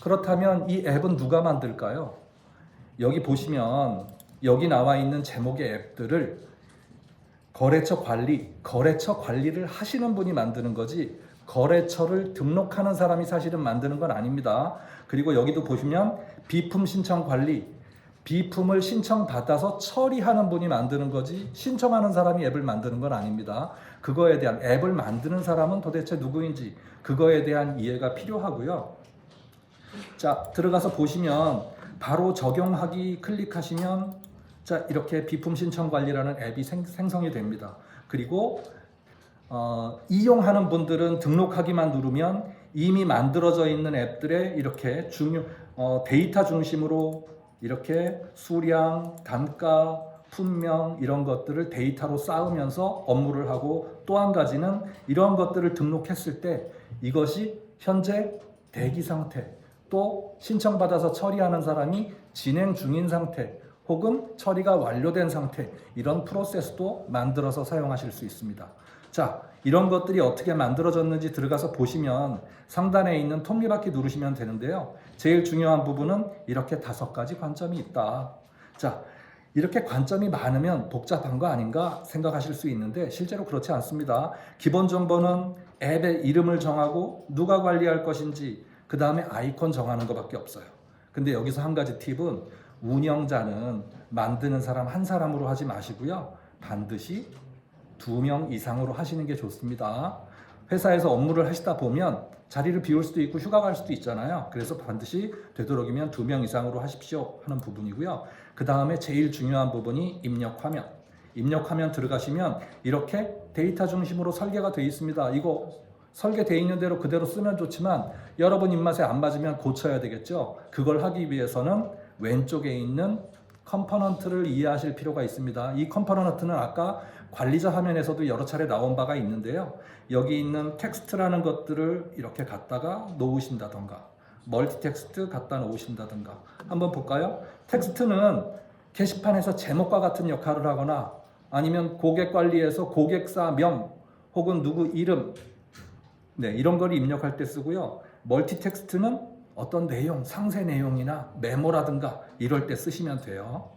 그렇다면 이 앱은 누가 만들까요? 여기 보시면 여기 나와 있는 제목의 앱들을 거래처 관리를 하시는 분이 만드는 거지 거래처를 등록하는 사람이 사실은 만드는 건 아닙니다. 그리고 여기도 보시면 비품 신청 관리, 비품을 신청받아서 처리하는 분이 만드는 거지 신청하는 사람이 앱을 만드는 건 아닙니다. 그거에 대한 앱을 만드는 사람은 도대체 누구인지 그거에 대한 이해가 필요하고요. 자, 들어가서 보시면 바로 적용하기 클릭하시면 자, 이렇게 비품 신청 관리라는 앱이 생성이 됩니다. 그리고 이용하는 분들은 등록하기만 누르면 이미 만들어져 있는 앱들에 이렇게 데이터 중심으로 이렇게 수량, 단가, 품명 이런 것들을 데이터로 쌓으면서 업무를 하고 또 한 가지는 이런 것들을 등록했을 때 이것이 현재 대기 상태 또 신청받아서 처리하는 사람이 진행 중인 상태 혹은 처리가 완료된 상태 이런 프로세스도 만들어서 사용하실 수 있습니다. 자, 이런 것들이 어떻게 만들어졌는지 들어가서 보시면 상단에 있는 톱니바퀴 누르시면 되는데요. 제일 중요한 부분은 이렇게 5가지 관점이 있다. 자, 이렇게 관점이 많으면 복잡한 거 아닌가 생각하실 수 있는데 실제로 그렇지 않습니다. 기본 정보는 앱의 이름을 정하고 누가 관리할 것인지 그 다음에 아이콘 정하는 것밖에 없어요. 근데 여기서 한 가지 팁은 운영자는 만드는 사람 한 사람으로 하지 마시고요. 반드시 2명 이상으로 하시는 게 좋습니다. 회사에서 업무를 하시다 보면 자리를 비울 수도 있고 휴가 갈 수도 있잖아요. 그래서 반드시 되도록이면 2명 이상으로 하십시오 하는 부분이고요. 그 다음에 제일 중요한 부분이 입력 화면. 입력 화면 들어가시면 이렇게 데이터 중심으로 설계가 되어 있습니다. 이거 설계되어 있는 대로 그대로 쓰면 좋지만 여러분 입맛에 안 맞으면 고쳐야 되겠죠. 그걸 하기 위해서는 왼쪽에 있는 컴포넌트를 이해하실 필요가 있습니다. 이 컴포넌트는 아까 관리자 화면에서도 여러 차례 나온 바가 있는데요. 여기 있는 텍스트라는 것들을 이렇게 갖다가 놓으신다던가 멀티 텍스트 갖다 놓으신다던가 한번 볼까요? 텍스트는 게시판에서 제목과 같은 역할을 하거나 아니면 고객 관리에서 고객사 명 혹은 누구 이름 이런 걸 입력할 때 쓰고요. 멀티 텍스트는 어떤 내용, 상세 내용이나 메모라든가 이럴 때 쓰시면 돼요.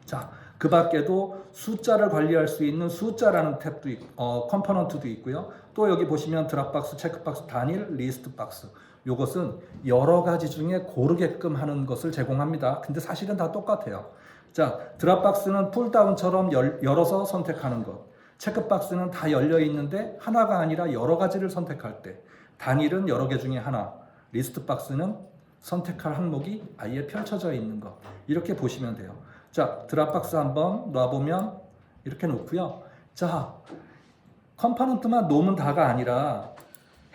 자, 그 밖에도 숫자를 관리할 수 있는 숫자라는 탭도 컴포넌트도 있고요. 또 여기 보시면 드랍박스, 체크박스, 단일, 리스트 박스. 이것은 여러 가지 중에 고르게끔 하는 것을 제공합니다. 근데 사실은 다 똑같아요. 자, 드랍박스는 풀다운처럼 열어서 선택하는 것. 체크박스는 다 열려 있는데 하나가 아니라 여러 가지를 선택할 때. 단일은 여러 개 중에 하나. 리스트 박스는 선택할 항목이 아예 펼쳐져 있는 것. 이렇게 보시면 돼요. 자, 드랍박스 한번 놔보면 이렇게 놓고요. 자, 컴포넌트만 놓으면 다가 아니라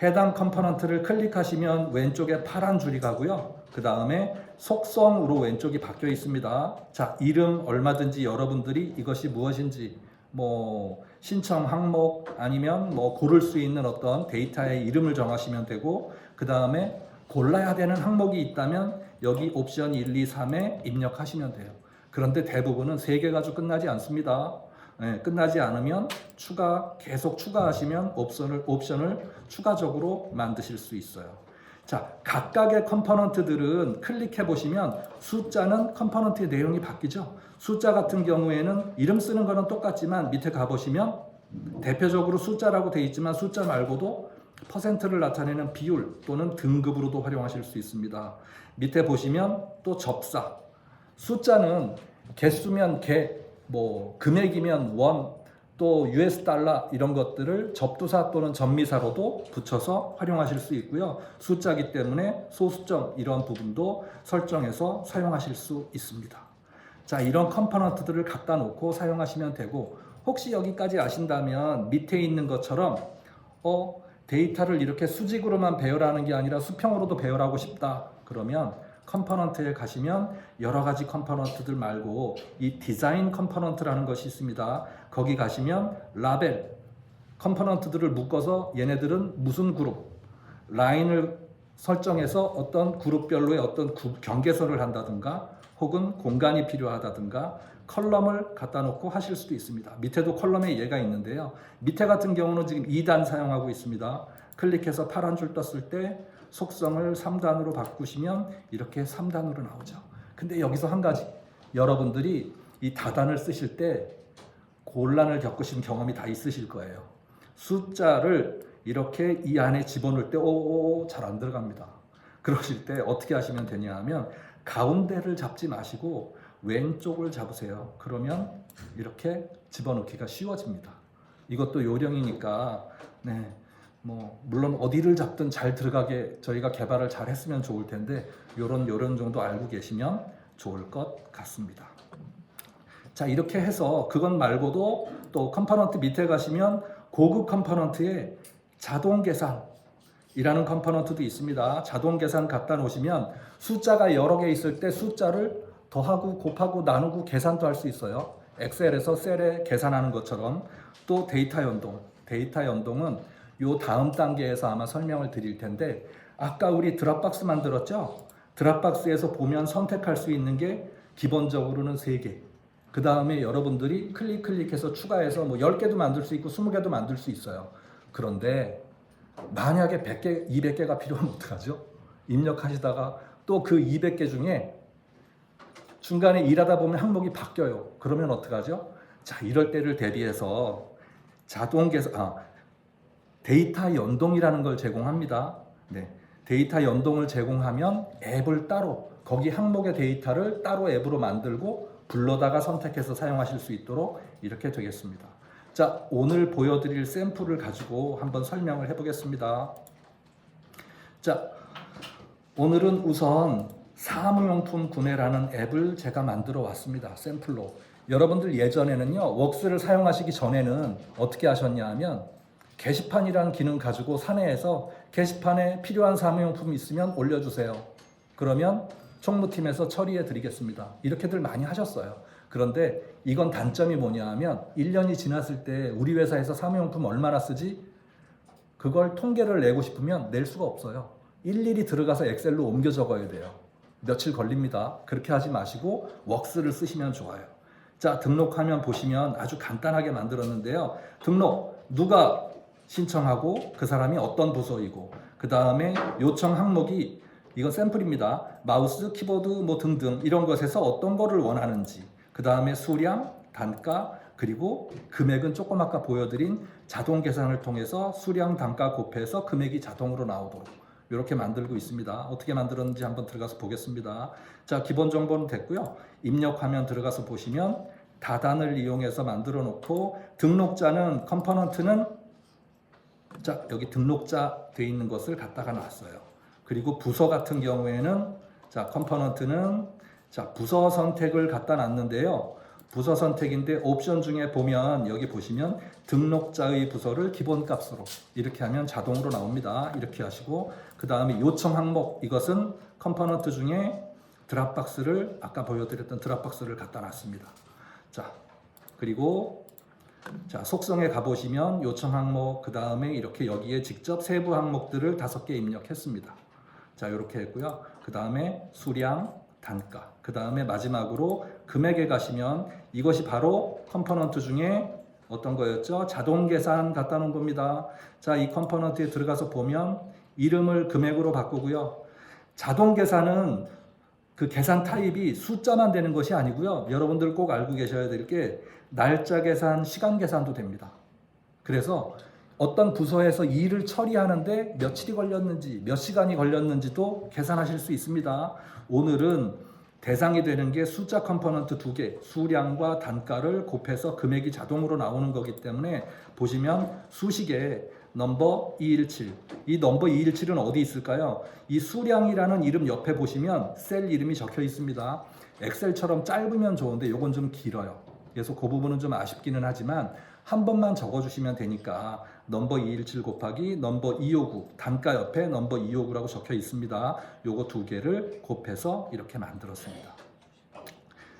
해당 컴포넌트를 클릭하시면 왼쪽에 파란 줄이 가고요. 그 다음에 속성으로 왼쪽이 바뀌어 있습니다. 자, 이름 얼마든지 여러분들이 이것이 무엇인지 신청 항목 아니면 고를 수 있는 어떤 데이터의 이름을 정하시면 되고 그 다음에 골라야 되는 항목이 있다면 여기 옵션 1, 2, 3에 입력하시면 돼요. 그런데 대부분은 3개 가지고 끝나지 않습니다. 끝나지 않으면 계속 추가하시면 옵션을 추가적으로 만드실 수 있어요. 자, 각각의 컴포넌트들은 클릭해 보시면 숫자는 컴포넌트의 내용이 바뀌죠. 숫자 같은 경우에는 이름 쓰는 거는 똑같지만 밑에 가 보시면 대표적으로 숫자라고 되어 있지만 숫자 말고도 퍼센트를 나타내는 비율 또는 등급으로도 활용하실 수 있습니다. 밑에 보시면 또 접사, 숫자는 개수면 개, 금액이면 원, 또 US 달러 이런 것들을 접두사 또는 전미사로도 붙여서 활용하실 수 있고요. 숫자기 때문에 소수점 이런 부분도 설정해서 사용하실 수 있습니다. 자, 이런 컴포넌트들을 갖다 놓고 사용하시면 되고, 혹시 여기까지 아신다면 밑에 있는 것처럼 데이터를 이렇게 수직으로만 배열하는 게 아니라 수평으로도 배열하고 싶다 그러면 컴포넌트에 가시면 여러 가지 컴포넌트들 말고 이 디자인 컴포넌트라는 것이 있습니다. 거기 가시면 라벨 컴포넌트들을 묶어서 얘네들은 무슨 그룹, 라인을 설정해서 어떤 그룹별로의 어떤 경계선을 한다든가 혹은 공간이 필요하다든가 컬럼을 갖다 놓고 하실 수도 있습니다. 밑에도 컬럼에 얘가 있는데요. 밑에 같은 경우는 지금 2단 사용하고 있습니다. 클릭해서 파란 줄 떴을 때 속성을 3단으로 바꾸시면 이렇게 3단으로 나오죠. 근데 여기서 한 가지, 여러분들이 이 다단을 쓰실 때 곤란을 겪으신 경험이 다 있으실 거예요. 숫자를 이렇게 이 안에 집어넣을 때 잘 안 들어갑니다. 그러실 때 어떻게 하시면 되냐 하면 가운데를 잡지 마시고 왼쪽을 잡으세요. 그러면 이렇게 집어넣기가 쉬워집니다. 이것도 요령이니까 물론 어디를 잡든 잘 들어가게 저희가 개발을 잘 했으면 좋을 텐데 요런 정도 알고 계시면 좋을 것 같습니다. 자, 이렇게 해서 그것 말고도 또 컴포넌트 밑에 가시면 고급 컴포넌트에 자동 계산이라는 컴포넌트도 있습니다. 자동 계산 갖다 놓으시면 숫자가 여러 개 있을 때 숫자를 더하고 곱하고 나누고 계산도 할 수 있어요. 엑셀에서 셀에 계산하는 것처럼. 또 데이터 연동은 요 다음 단계에서 아마 설명을 드릴 텐데, 아까 우리 드랍박스 만들었죠? 드랍박스에서 보면 선택할 수 있는 게 기본적으로는 3개. 그 다음에 여러분들이 클릭해서 추가해서 10개도 만들 수 있고 20개도 만들 수 있어요. 그런데 만약에 100개, 200개가 필요하면 어떡하죠? 입력하시다가 또 그 200개 중에 중간에 일하다 보면 항목이 바뀌어요. 그러면 어떡하죠? 자, 이럴 때를 대비해서 데이터 연동이라는 걸 제공합니다. 데이터 연동을 제공하면 앱을 따로, 거기 항목의 데이터를 따로 앱으로 만들고 불러다가 선택해서 사용하실 수 있도록 이렇게 되겠습니다. 자, 오늘 보여드릴 샘플을 가지고 한번 설명을 해보겠습니다. 자, 오늘은 우선 사무용품 구매라는 앱을 제가 만들어 왔습니다. 샘플로. 여러분들 예전에는요, 웍스를 사용하시기 전에는 어떻게 하셨냐 하면 게시판이라는 기능 가지고 사내에서 게시판에 필요한 사무용품 있으면 올려주세요. 그러면 총무팀에서 처리해 드리겠습니다. 이렇게들 많이 하셨어요. 그런데 이건 단점이 뭐냐 하면 1년이 지났을 때 우리 회사에서 사무용품 얼마나 쓰지? 그걸 통계를 내고 싶으면 낼 수가 없어요. 일일이 들어가서 엑셀로 옮겨 적어야 돼요. 며칠 걸립니다. 그렇게 하지 마시고 웍스를 쓰시면 좋아요. 자, 등록하면 보시면 아주 간단하게 만들었는데요. 등록, 누가 신청하고 그 사람이 어떤 부서이고, 그 다음에 요청 항목이, 이건 샘플입니다. 마우스, 키보드 등등 이런 것에서 어떤 거를 원하는지, 그 다음에 수량, 단가, 그리고 금액은 조금 아까 보여드린 자동 계산을 통해서 수량, 단가 곱해서 금액이 자동으로 나오도록 이렇게 만들고 있습니다. 어떻게 만들었는지 한번 들어가서 보겠습니다. 자, 기본 정보는 됐고요. 입력화면 들어가서 보시면 다단을 이용해서 만들어 놓고, 등록자는 컴포넌트는 자, 여기 등록자 돼 있는 것을 갖다가 놨어요. 그리고 부서 같은 경우에는 자, 컴포넌트는 자, 부서 선택을 갖다 놨는데요. 부서 선택인데 옵션 중에 보면 여기 보시면 등록자의 부서를 기본값으로 이렇게 하면 자동으로 나옵니다. 이렇게 하시고, 그 다음에 요청 항목, 이것은 컴포넌트 중에 드랍박스를, 아까 보여드렸던 드랍박스를 갖다 놨습니다. 자, 그리고 자, 속성에 가보시면 요청 항목, 그 다음에 이렇게 여기에 직접 세부 항목들을 5개 입력했습니다. 자, 이렇게 했고요. 그 다음에 수량, 단가. 그 다음에 마지막으로 금액에 가시면 이것이 바로 컴포넌트 중에 어떤 거였죠? 자동 계산 갖다 놓은 겁니다. 자, 이 컴포넌트에 들어가서 보면 이름을 금액으로 바꾸고요. 자동 계산은 그 계산 타입이 숫자만 되는 것이 아니고요. 여러분들 꼭 알고 계셔야 될 게 날짜 계산, 시간 계산도 됩니다. 그래서 어떤 부서에서 일을 처리하는데 며칠이 걸렸는지, 몇 시간이 걸렸는지도 계산하실 수 있습니다. 오늘은 대상이 되는 게 숫자 컴포넌트 2개, 수량과 단가를 곱해서 금액이 자동으로 나오는 거기 때문에 보시면 수식에 넘버 217, 이 넘버 217은 어디 있을까요? 이 수량이라는 이름 옆에 보시면 셀 이름이 적혀 있습니다. 엑셀처럼 짧으면 좋은데 이건 좀 길어요. 그래서 그 부분은 좀 아쉽기는 하지만 한 번만 적어주시면 되니까 넘버 217 곱하기 넘버 259, 단가 옆에 넘버 259라고 적혀 있습니다. 요거 두 개를 곱해서 이렇게 만들었습니다.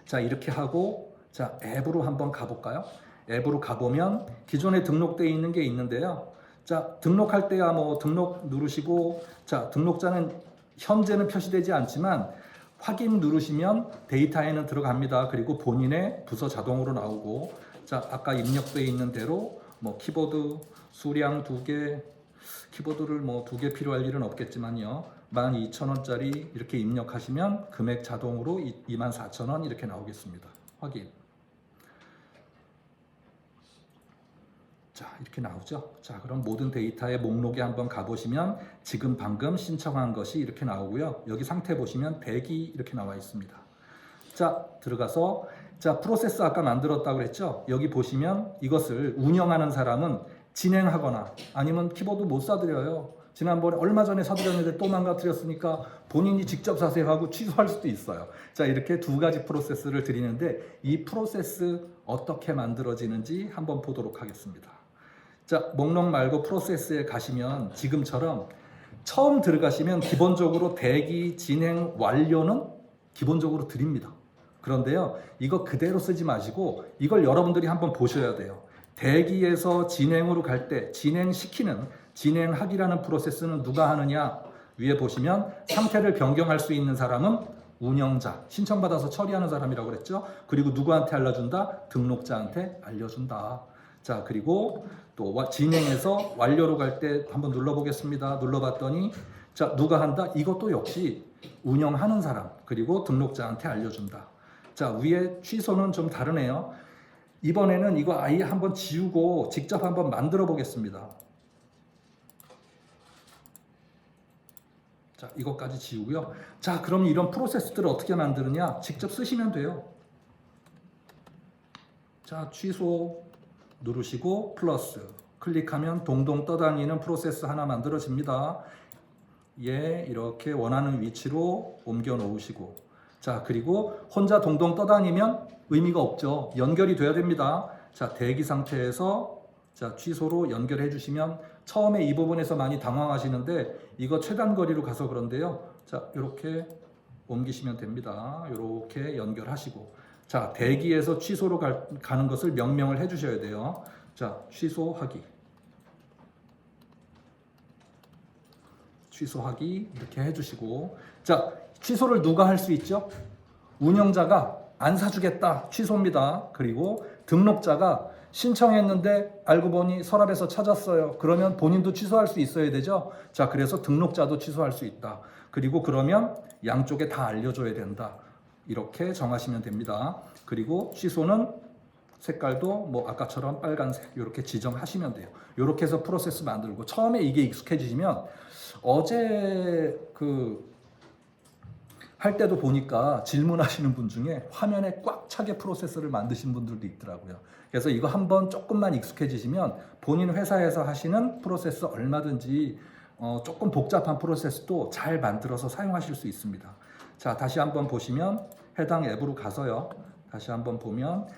자, 이렇게 하고 자, 앱으로 한번 가볼까요? 앱으로 가보면 기존에 등록되어 있는 게 있는데요. 자, 등록할 때야 뭐 등록 누르시고, 자, 등록자는 현재는 표시되지 않지만 확인 누르시면 데이터에는 들어갑니다. 그리고 본인의 부서 자동으로 나오고, 자, 아까 입력되어 있는 대로 뭐 키보드 수량 2개, 키보드를 뭐 2개 필요할 일은 없겠지만요. 12,000원짜리 이렇게 입력하시면 금액 자동으로 24,000원 이렇게 나오겠습니다. 확인. 자, 이렇게 나오죠. 자, 그럼 모든 데이터의 목록에 한번 가보시면 지금 방금 신청한 것이 이렇게 나오고요. 여기 상태 보시면 대기 이렇게 나와 있습니다. 자, 들어가서 자, 프로세스 아까 만들었다고 그랬죠. 여기 보시면 이것을 운영하는 사람은 진행하거나 아니면 키보드 못 사드려요. 지난번에 얼마 전에 사드렸는데 또 망가뜨렸으니까 본인이 직접 사세요 하고 취소할 수도 있어요. 자, 이렇게 두 가지 프로세스를 드리는데 이 프로세스 어떻게 만들어지는지 한번 보도록 하겠습니다. 자, 목록 말고 프로세스에 가시면 지금처럼 처음 들어가시면 기본적으로 대기, 진행, 완료는 기본적으로 드립니다. 그런데요, 이거 그대로 쓰지 마시고 이걸 여러분들이 한번 보셔야 돼요. 대기에서 진행으로 갈 때 진행시키는 진행하기라는 프로세스는 누가 하느냐? 위에 보시면 상태를 변경할 수 있는 사람은 운영자, 신청받아서 처리하는 사람이라고 그랬죠. 그리고 누구한테 알려준다? 등록자한테 알려준다. 자, 그리고 또 진행해서 완료로 갈 때 한번 눌러보겠습니다. 눌러봤더니 자, 누가 한다? 이것도 역시 운영하는 사람, 그리고 등록자한테 알려준다. 자, 위에 취소는 좀 다르네요. 이번에는 이거 아예 한번 지우고 직접 한번 만들어 보겠습니다. 자, 이것까지 지우고요. 자, 그럼 이런 프로세스들을 어떻게 만드느냐? 직접 쓰시면 돼요. 자, 취소 누르시고 플러스 클릭하면 동동 떠다니는 프로세스 하나 만들어집니다. 예, 이렇게 원하는 위치로 옮겨 놓으시고, 자, 그리고 혼자 동동 떠다니면 의미가 없죠. 연결이 돼야 됩니다. 자, 대기 상태에서 자, 취소로 연결해 주시면 처음에 이 부분에서 많이 당황하시는데 이거 최단 거리로 가서 그런데요. 자, 이렇게 옮기시면 됩니다. 이렇게 연결하시고, 자, 대기에서 취소로 가는 것을 명령을 해 주셔야 돼요. 자, 취소하기. 취소하기 이렇게 해 주시고, 자, 취소를 누가 할 수 있죠? 운영자가 안 사주겠다, 취소입니다. 그리고 등록자가 신청했는데 알고 보니 서랍에서 찾았어요. 그러면 본인도 취소할 수 있어야 되죠. 자, 그래서 등록자도 취소할 수 있다. 그리고 그러면 양쪽에 다 알려줘야 된다. 이렇게 정하시면 됩니다. 그리고 취소는 색깔도 뭐 아까처럼 빨간색 이렇게 지정하시면 돼요. 이렇게 해서 프로세스 만들고, 처음에 이게 익숙해지시면 어제 할 때도 보니까 질문하시는 분 중에 화면에 꽉 차게 프로세스를 만드신 분들도 있더라고요. 그래서 이거 한번 조금만 익숙해지시면 본인 회사에서 하시는 프로세스 얼마든지 조금 복잡한 프로세스도 잘 만들어서 사용하실 수 있습니다. 자, 다시 한번 보시면 해당 앱으로 가서요. 다시 한번 보면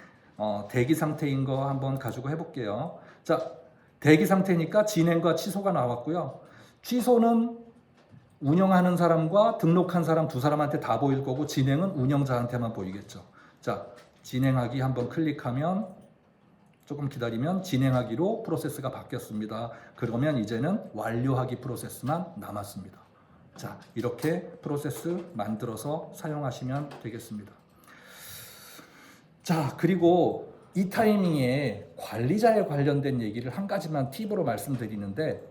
대기 상태인 거 한번 가지고 해볼게요. 자, 대기 상태니까 진행과 취소가 나왔고요. 취소는 운영하는 사람과 등록한 사람 두 사람한테 다 보일 거고, 진행은 운영자한테만 보이겠죠. 자, 진행하기 한번 클릭하면 조금 기다리면 진행하기로 프로세스가 바뀌었습니다. 그러면 이제는 완료하기 프로세스만 남았습니다. 자, 이렇게 프로세스 만들어서 사용하시면 되겠습니다. 자, 그리고 이 타이밍에 관리자에 관련된 얘기를 한 가지만 팁으로 말씀드리는데,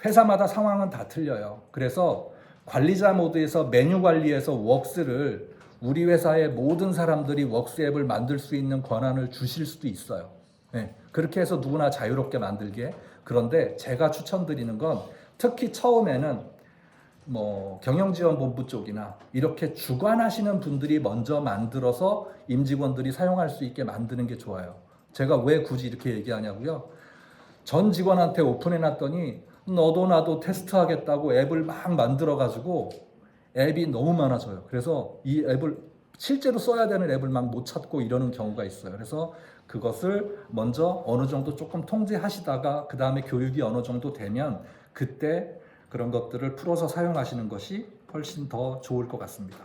회사마다 상황은 다 틀려요. 그래서 관리자 모드에서 메뉴 관리에서 웍스를 우리 회사의 모든 사람들이 웍스 앱을 만들 수 있는 권한을 주실 수도 있어요. 네, 그렇게 해서 누구나 자유롭게 만들게. 그런데 제가 추천드리는 건 특히 처음에는 뭐 경영지원본부 쪽이나 이렇게 주관하시는 분들이 먼저 만들어서 임직원들이 사용할 수 있게 만드는 게 좋아요. 제가 왜 굳이 이렇게 얘기하냐고요. 전 직원한테 오픈해놨더니 너도 나도 테스트하겠다고 앱을 막 만들어가지고 앱이 너무 많아져요. 그래서 이 앱을 실제로 써야 되는 앱을 막 못 찾고 이러는 경우가 있어요. 그래서 그것을 먼저 어느 정도 조금 통제하시다가 그 다음에 교육이 어느 정도 되면 그때 그런 것들을 풀어서 사용하시는 것이 훨씬 더 좋을 것 같습니다.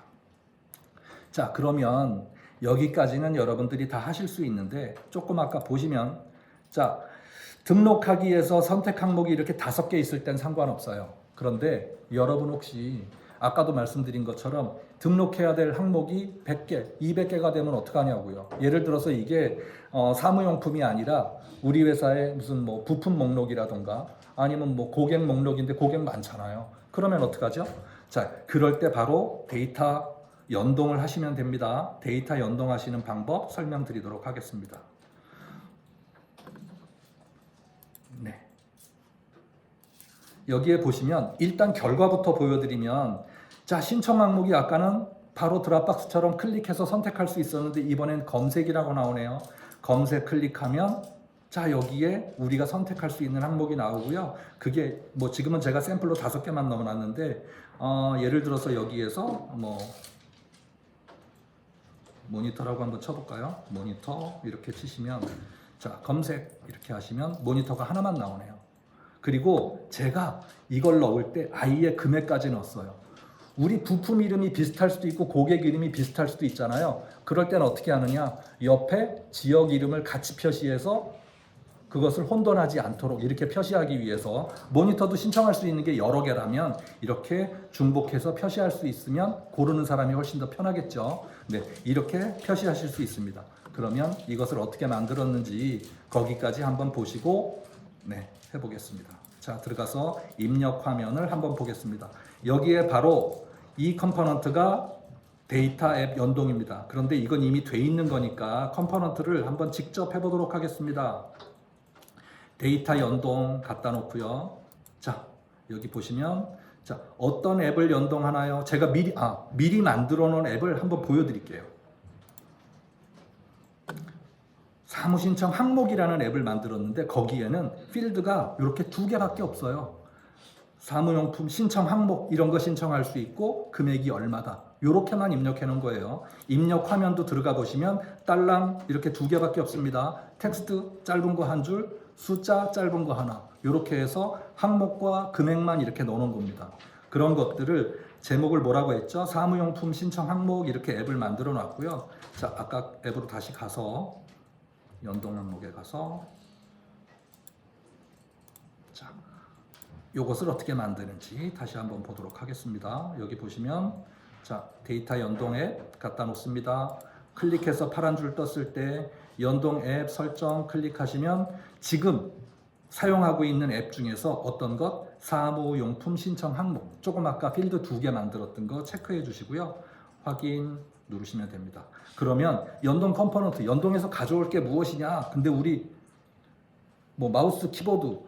자, 그러면 여기까지는 여러분들이 다 하실 수 있는데 조금 아까 보시면, 자, 등록하기에서 선택 항목이 이렇게 5개 있을 땐 상관없어요. 그런데 여러분 혹시 아까도 말씀드린 것처럼 등록해야 될 항목이 100개, 200개가 되면 어떡하냐고요. 예를 들어서 이게 사무용품이 아니라 우리 회사의 무슨 뭐 부품 목록이라던가 아니면 뭐 고객 목록인데 고객 많잖아요. 그러면 어떡하죠? 자, 그럴 때 바로 데이터 연동을 하시면 됩니다. 데이터 연동하시는 방법 설명드리도록 하겠습니다. 네. 여기에 보시면 일단 결과부터 보여드리면, 자, 신청 항목이 아까는 바로 드랍박스처럼 클릭해서 선택할 수 있었는데 이번엔 검색이라고 나오네요. 검색 클릭하면 자, 여기에 우리가 선택할 수 있는 항목이 나오고요. 그게 뭐 지금은 제가 샘플로 5개만 넣어놨는데 예를 들어서 여기에서 뭐 모니터라고 한번 쳐볼까요? 모니터 이렇게 치시면, 자, 검색 이렇게 하시면 모니터가 하나만 나오네요. 그리고 제가 이걸 넣을 때 아예 금액까지 넣었어요. 우리 부품 이름이 비슷할 수도 있고 고객 이름이 비슷할 수도 있잖아요. 그럴 때는 어떻게 하느냐, 옆에 지역 이름을 같이 표시해서 그것을 혼돈하지 않도록 이렇게 표시하기 위해서, 모니터도 신청할 수 있는 게 여러 개라면 이렇게 중복해서 표시할 수 있으면 고르는 사람이 훨씬 더 편하겠죠. 네, 이렇게 표시하실 수 있습니다. 그러면 이것을 어떻게 만들었는지 거기까지 한번 보시고 네, 해보겠습니다. 자, 들어가서 입력 화면을 한번 보겠습니다. 여기에 바로 이 컴포넌트가 데이터 앱 연동입니다. 그런데 이건 이미 돼 있는 거니까 컴포넌트를 한번 직접 해보도록 하겠습니다. 데이터 연동 갖다 놓고요. 자, 여기 보시면, 자, 어떤 앱을 연동하나요? 제가 미리 만들어 놓은 앱을 한번 보여드릴게요. 사무신청 항목이라는 앱을 만들었는데 거기에는 필드가 이렇게 2개밖에 없어요. 사무용품 신청 항목 이런 거 신청할 수 있고 금액이 얼마다 이렇게만 입력해 놓은 거예요. 입력 화면도 들어가 보시면 딸랑 이렇게 2개밖에 없습니다. 텍스트 짧은 거 1줄, 숫자 짧은 거 하나, 이렇게 해서 항목과 금액만 이렇게 넣어놓은 겁니다. 그런 것들을 제목을 뭐라고 했죠? 사무용품 신청 항목 이렇게 앱을 만들어 놨고요. 자, 아까 앱으로 다시 가서 연동 항목에 가서, 자, 요것을 어떻게 만드는지 다시 한번 보도록 하겠습니다. 여기 보시면, 자, 데이터 연동 앱 갖다 놓습니다. 클릭해서 파란 줄 떴을 때 연동 앱 설정 클릭하시면 지금 사용하고 있는 앱 중에서 어떤 것? 사무용품 신청 항목. 조금 아까 필드 2개 만들었던 거 체크해 주시고요. 확인 누르시면 됩니다. 그러면 연동 컴포넌트, 연동해서 가져올 게 무엇이냐? 근데 우리 뭐 마우스, 키보드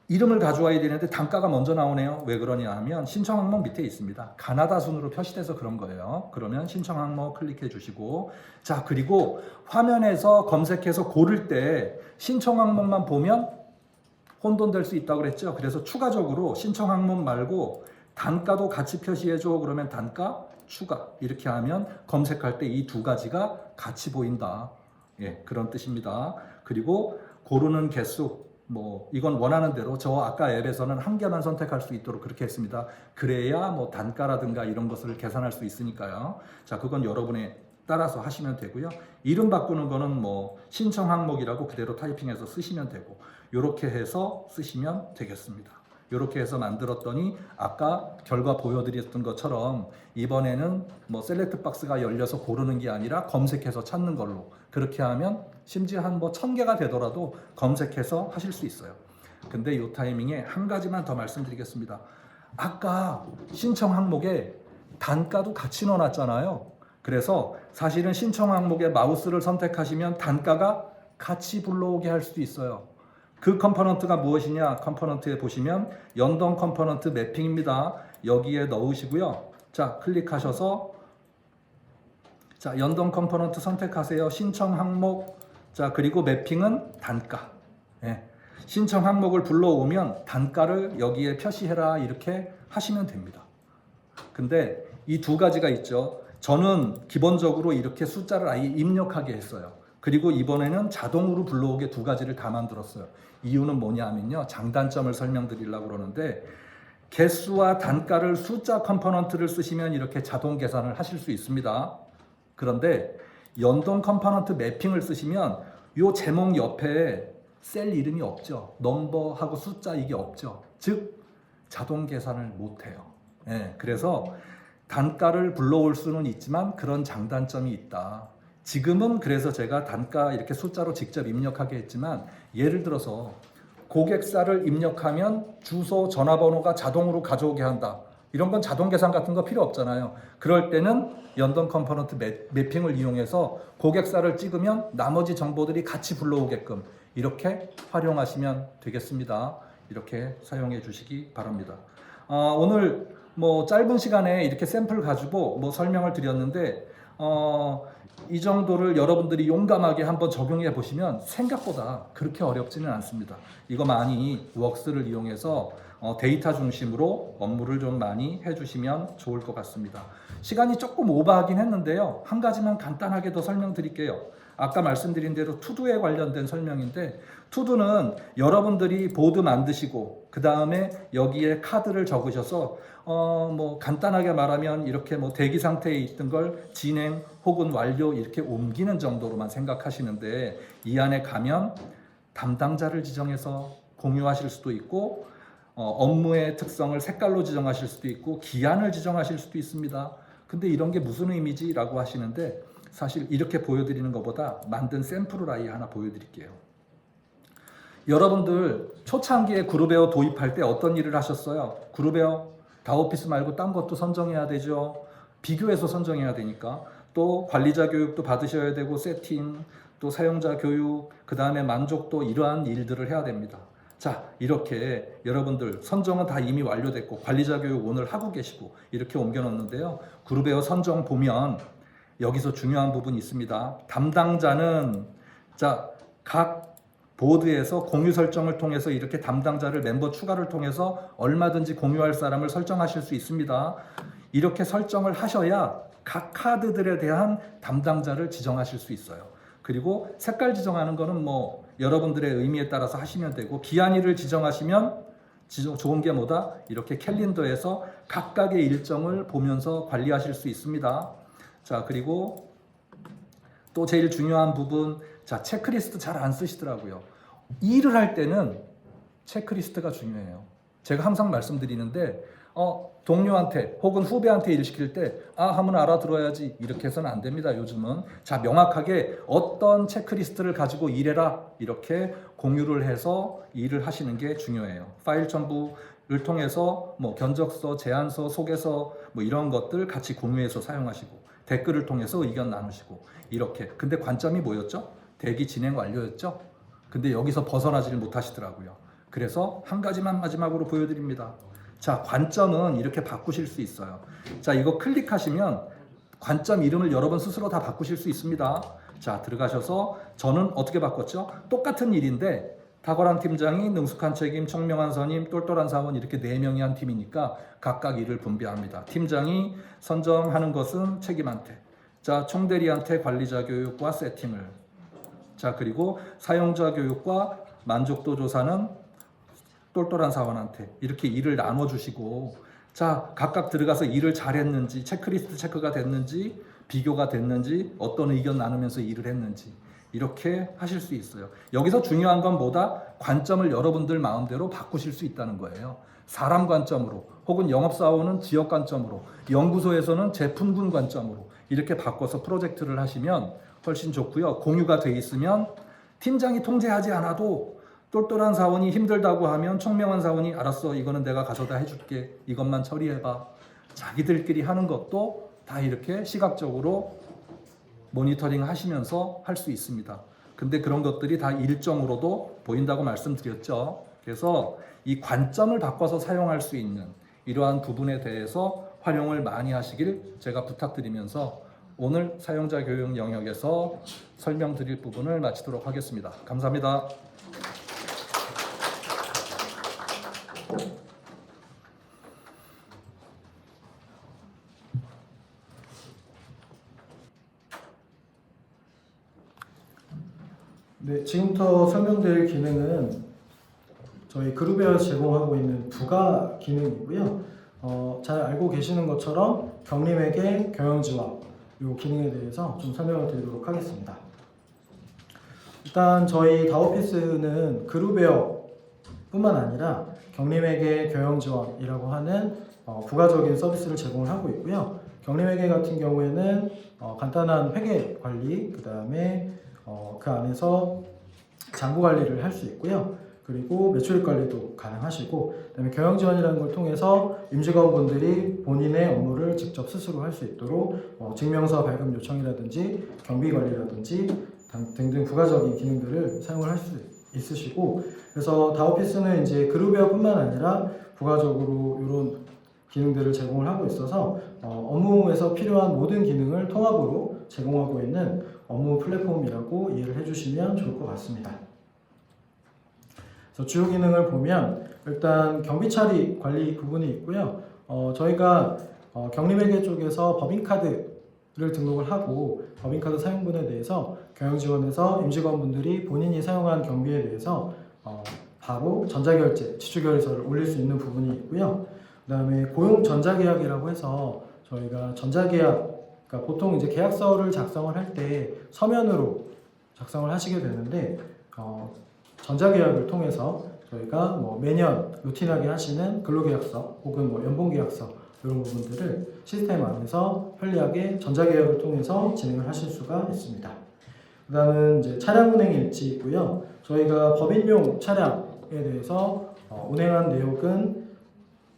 이름을 가져와야 되는데 단가가 먼저 나오네요. 왜 그러냐 하면 신청 항목 밑에 있습니다. 가나다 순으로 표시돼서 그런 거예요. 그러면 신청 항목 클릭해 주시고, 자, 그리고 화면에서 검색해서 고를 때 신청 항목만 보면 혼돈될 수 있다고 그랬죠. 그래서 추가적으로 신청 항목 말고 단가도 같이 표시해 줘. 그러면 단가 추가 이렇게 하면 검색할 때 이 2가지가 같이 보인다. 예, 그런 뜻입니다. 그리고 고르는 개수, 뭐 이건 원하는 대로 저 아까 앱에서는 1개만 선택할 수 있도록 그렇게 했습니다. 그래야 뭐 단가라든가 이런 것을 계산할 수 있으니까요. 자, 그건 여러분의 따라서 하시면 되고요. 이름 바꾸는 거는 뭐 신청 항목이라고 그대로 타이핑해서 쓰시면 되고, 이렇게 해서 쓰시면 되겠습니다. 이렇게 해서 만들었더니 아까 결과 보여드렸던 것처럼 이번에는 뭐 셀렉트 박스가 열려서 고르는 게 아니라 검색해서 찾는 걸로 그렇게 하면 심지어 한 뭐 1000개가 되더라도 검색해서 하실 수 있어요. 근데 이 타이밍에 한 가지만 더 말씀드리겠습니다. 아까 신청 항목에 단가도 같이 넣어놨잖아요. 그래서 사실은 신청 항목에 마우스를 선택하시면 단가가 같이 불러오게 할 수도 있어요. 그 컴포넌트가 무엇이냐? 컴포넌트에 보시면 연동 컴포넌트 매핑입니다. 여기에 넣으시고요. 자, 클릭하셔서 자, 연동 컴포넌트 선택하세요. 신청 항목. 자, 그리고 매핑은 단가. 예. 신청 항목을 불러오면 단가를 여기에 표시해라 이렇게 하시면 됩니다. 근데 이 두 가지가 있죠. 저는 기본적으로 이렇게 숫자를 아예 입력하게 했어요. 그리고 이번에는 자동으로 불러오게 두 가지를 다 만들었어요. 이유는 뭐냐면요. 장단점을 설명드리려고 그러는데 개수와 단가를 숫자 컴포넌트를 쓰시면 이렇게 자동 계산을 하실 수 있습니다. 그런데 연동 컴포넌트 매핑을 쓰시면 이 제목 옆에 셀 이름이 없죠. 넘버하고 숫자 이게 없죠. 즉 자동 계산을 못해요. 예, 그래서 단가를 불러올 수는 있지만 그런 장단점이 있다. 지금은 그래서 제가 단가 이렇게 숫자로 직접 입력하게 했지만 예를 들어서 고객사를 입력하면 주소, 전화번호가 자동으로 가져오게 한다. 이런 건 자동 계산 같은 거 필요 없잖아요. 그럴 때는 연동 컴포넌트 매핑을 이용해서 고객사를 찍으면 나머지 정보들이 같이 불러오게끔 이렇게 활용하시면 되겠습니다. 이렇게 사용해 주시기 바랍니다. 오늘 뭐 짧은 시간에 이렇게 샘플 가지고 뭐 설명을 드렸는데 이 정도를 여러분들이 용감하게 한번 적용해 보시면 생각보다 그렇게 어렵지는 않습니다. 이거 많이 웍스를 이용해서 데이터 중심으로 업무를 좀 많이 해주시면 좋을 것 같습니다. 시간이 조금 오버하긴 했는데요. 한 가지만 간단하게 더 설명드릴게요. 아까 말씀드린 대로 투두에 관련된 설명인데 투두는 여러분들이 보드 만드시고 그 다음에 여기에 카드를 적으셔서 뭐 간단하게 말하면 이렇게 뭐 대기 상태에 있던 걸 진행 혹은 완료 이렇게 옮기는 정도로만 생각하시는데 이 안에 가면 담당자를 지정해서 공유하실 수도 있고 업무의 특성을 색깔로 지정하실 수도 있고 기한을 지정하실 수도 있습니다. 근데 이런 게 무슨 의미지라고 하시는데 사실 이렇게 보여드리는 것보다 만든 샘플을 아예 하나 보여드릴게요. 여러분들 초창기에 그룹웨어 도입할 때 어떤 일을 하셨어요? 그룹웨어 다오피스 말고 딴 것도 선정해야 되죠. 비교해서 선정해야 되니까. 또 관리자 교육도 받으셔야 되고 세팅, 또 사용자 교육, 그 다음에 만족도 이러한 일들을 해야 됩니다. 자, 이렇게 여러분들 선정은 다 이미 완료됐고 관리자 교육 오늘 하고 계시고 이렇게 옮겨놓는데요. 그룹웨어 선정 보면 여기서 중요한 부분이 있습니다. 담당자는 자, 각 보드에서 공유 설정을 통해서 이렇게 담당자를 멤버 추가를 통해서 얼마든지 공유할 사람을 설정하실 수 있습니다. 이렇게 설정을 하셔야 각 카드들에 대한 담당자를 지정하실 수 있어요. 그리고 색깔 지정하는 거는 뭐 여러분들의 의미에 따라서 하시면 되고 기한일을 지정하시면 좋은 게 뭐다? 이렇게 캘린더에서 각각의 일정을 보면서 관리하실 수 있습니다. 자, 그리고 또 제일 중요한 부분, 자, 체크리스트 잘 안 쓰시더라고요. 일을 할 때는 체크리스트가 중요해요. 제가 항상 말씀드리는데 동료한테 혹은 후배한테 일 시킬 때 하면 알아들어야지 이렇게 해서는 안 됩니다. 요즘은 자, 명확하게 어떤 체크리스트를 가지고 일해라 이렇게 공유를 해서 일을 하시는 게 중요해요. 파일 첨부를 통해서 뭐 견적서, 제안서, 소개서 뭐 이런 것들 같이 공유해서 사용하시고 댓글을 통해서 의견 나누시고 이렇게. 근데 관점이 뭐였죠? 대기 진행 완료였죠? 근데 여기서 벗어나지를 못하시더라고요. 그래서 한 가지만 마지막으로 보여드립니다. 자, 관점은 이렇게 바꾸실 수 있어요. 자, 이거 클릭하시면 관점 이름을 여러분 스스로 다 바꾸실 수 있습니다. 자, 들어가셔서 저는 어떻게 바꿨죠? 똑같은 일인데 탁월한 팀장이 능숙한 책임, 청명한 선임, 똘똘한 사원 이렇게 4명이 한 팀이니까 각각 일을 분배합니다. 팀장이 선정하는 것은 책임한테, 자, 총대리한테 관리자 교육과 세팅을, 자, 그리고 사용자 교육과 만족도 조사는 똘똘한 사원한테 이렇게 일을 나눠주시고 자, 각각 들어가서 일을 잘했는지 체크리스트 체크가 됐는지 비교가 됐는지 어떤 의견 나누면서 일을 했는지 이렇게 하실 수 있어요. 여기서 중요한 건 뭐다? 관점을 여러분들 마음대로 바꾸실 수 있다는 거예요. 사람 관점으로, 혹은 영업사원은 지역 관점으로, 연구소에서는 제품군 관점으로 이렇게 바꿔서 프로젝트를 하시면 훨씬 좋고요. 공유가 돼 있으면 팀장이 통제하지 않아도 똘똘한 사원이 힘들다고 하면 총명한 사원이 알았어, 이거는 내가 가져다 해줄게, 이것만 처리해봐. 자기들끼리 하는 것도 다 이렇게 시각적으로 모니터링 하시면서 할 수 있습니다. 근데 그런 것들이 다 일정으로도 보인다고 말씀드렸죠. 그래서 이 관점을 바꿔서 사용할 수 있는 이러한 부분에 대해서 활용을 많이 하시길 제가 부탁드리면서 오늘 사용자 교육 영역에서 설명드릴 부분을 마치도록 하겠습니다. 감사합니다. 네, 지금부터 설명드릴 기능은 저희 그룹에서 제공하고 있는 부가 기능이고요. 잘 알고 계시는 것처럼 경림에게 경영지원 이 기능에 대해서 좀 설명을 드리도록 하겠습니다. 일단 저희 다오피스는 그룹웨어 뿐만 아니라 경림에게 경영지원이라고 하는 부가적인 서비스를 제공을 하고 있고요. 경림회계 같은 경우에는 간단한 회계 관리, 그 다음에 그 안에서 잔고 관리를 할 수 있고요. 그리고 매출입 관리도 가능하시고, 그다음에 경영 지원이라는 걸 통해서 임직원분들이 본인의 업무를 직접 스스로 할 수 있도록 증명서 발급 요청이라든지 경비 관리라든지 등등 부가적인 기능들을 사용을 할 수 있으시고, 그래서 다오피스는 이제 그룹웨어뿐만 아니라 부가적으로 이런 기능들을 제공을 하고 있어서 업무에서 필요한 모든 기능을 통합으로 제공하고 있는 업무 플랫폼이라고 이해를 해주시면 좋을 것 같습니다. 그래서 주요 기능을 보면 일단 경비 처리 관리 부분이 있고요. 저희가 경림회계 쪽에서 법인카드를 등록을 하고 법인카드 사용분에 대해서 경영지원에서 임직원분들이 본인이 사용한 경비에 대해서 바로 전자결제, 지출결제서를 올릴 수 있는 부분이 있고요. 그 다음에 고용 전자계약이라고 해서 저희가 전자계약, 그러니까 보통 이제 계약서를 작성을 할 때 서면으로 작성을 하시게 되는데 전자계약을 통해서 저희가 매년 루틴하게 하시는 근로계약서 혹은 연봉계약서 이런 부분들을 시스템 안에서 편리하게 전자계약을 통해서 진행을 하실 수가 있습니다. 그 다음은 이제 차량 운행 일지고요. 저희가 법인용 차량에 대해서 운행한 내역은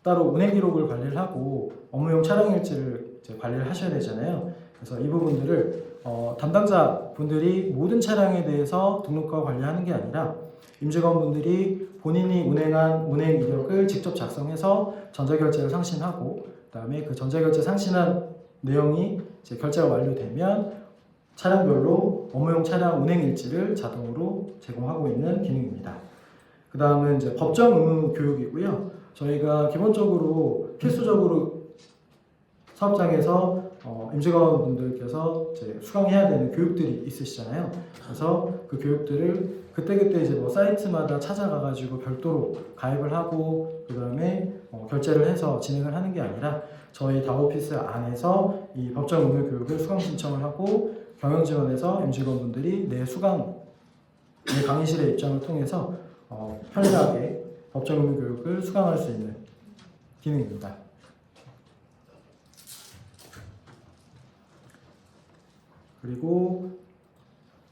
따로 운행 기록을 관리를 하고 업무용 차량 일지를 이제 관리를 하셔야 되잖아요. 그래서 이 부분들을 담당자 분들이 모든 차량에 대해서 등록하고 관리하는 게 아니라 임직원분들이 본인이 운행한 운행 이력을 직접 작성해서 전자결제를 상신하고, 그다음에 그 전자결제 상신한 내용이 이제 결제가 완료되면 차량별로 업무용 차량 운행 일지를 자동으로 제공하고 있는 기능입니다. 그 다음은 이제 법정 의무 교육이고요. 저희가 기본적으로 필수적으로 사업장에서 임직원분들께서 이제 수강해야 되는 교육들이 있으시잖아요. 그래서 그 교육들을 그때그때 이제 사이트마다 찾아가가지고 별도로 가입을 하고 그 다음에 결제를 해서 진행을 하는 게 아니라 저희 다오피스 안에서 이 법정 의무 교육을 수강 신청을 하고 경영지원에서 임직원분들이 내 강의실의 입장을 통해서 편리하게 법정 의무 교육을 수강할 수 있는 기능입니다. 그리고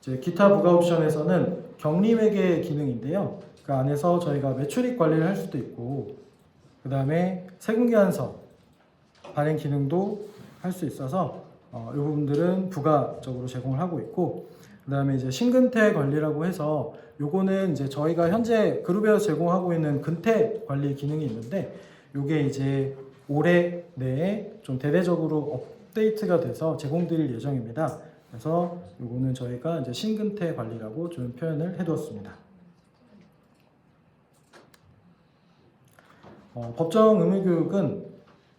이제 기타 부가 옵션에서는 경림회계 기능인데요. 그 안에서 저희가 매출입 관리를 할 수도 있고, 그 다음에 세금계산서 발행 기능도 할 수 있어서 이 부분들은 부가적으로 제공을 하고 있고, 그 다음에 이제 신근태 관리라고 해서 요거는 이제 저희가 현재 그룹에서 제공하고 있는 근태 관리 기능이 있는데, 요게 이제 올해 내에 좀 대대적으로 업데이트가 돼서 제공드릴 예정입니다. 그래서 요거는 저희가 이제 신근태 관리라고 좀 표현을 해두었습니다. 법정 의무 교육은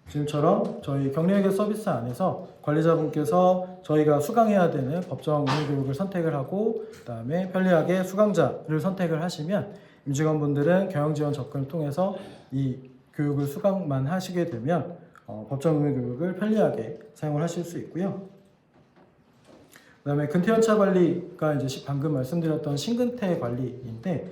지금처럼 저희 경림회계 서비스 안에서 관리자분께서 저희가 수강해야 되는 법정 의무 교육을 선택을 하고, 그 다음에 편리하게 수강자를 선택을 하시면 임직원분들은 경영지원 접근을 통해서 이 교육을 수강만 하시게 되면 법정 의무 교육을 편리하게 사용을 하실 수 있고요. 그 다음에 근태연차 관리가 이제 방금 말씀드렸던 신근태 관리인데,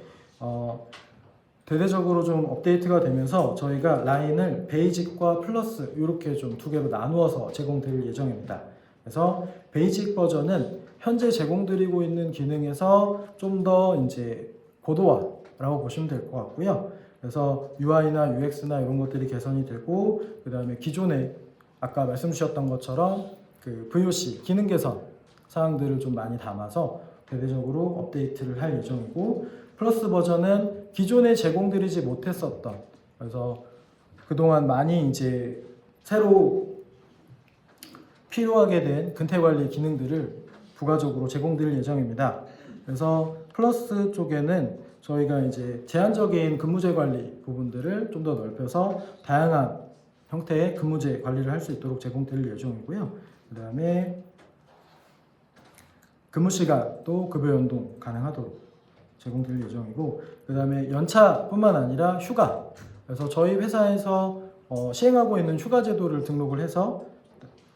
대대적으로 좀 업데이트가 되면서 저희가 라인을 베이직과 플러스 이렇게 좀 두 개로 나누어서 제공드릴 예정입니다. 그래서 베이직 버전은 현재 제공드리고 있는 기능에서 좀 더 이제 고도화라고 보시면 될 것 같고요. 그래서 UI나 UX나 이런 것들이 개선이 되고, 그 다음에 기존에 아까 말씀 주셨던 것처럼 그 VOC 기능 개선 사항들을 좀 많이 담아서 대대적으로 업데이트를 할 예정이고, 플러스 버전은 기존에 제공드리지 못했었던, 그래서 그동안 많이 이제 새로 필요하게 된 근태 관리 기능들을 부가적으로 제공드릴 예정입니다. 그래서 플러스 쪽에는 저희가 이제 제한적인 근무제 관리 부분들을 좀 더 넓혀서 다양한 형태의 근무제 관리를 할 수 있도록 제공드릴 예정이고요. 그 다음에 근무 시간도 급여 연동 가능하도록 제공드릴 예정이고, 그 다음에 연차뿐만 아니라 휴가, 그래서 저희 회사에서 시행하고 있는 휴가 제도를 등록을 해서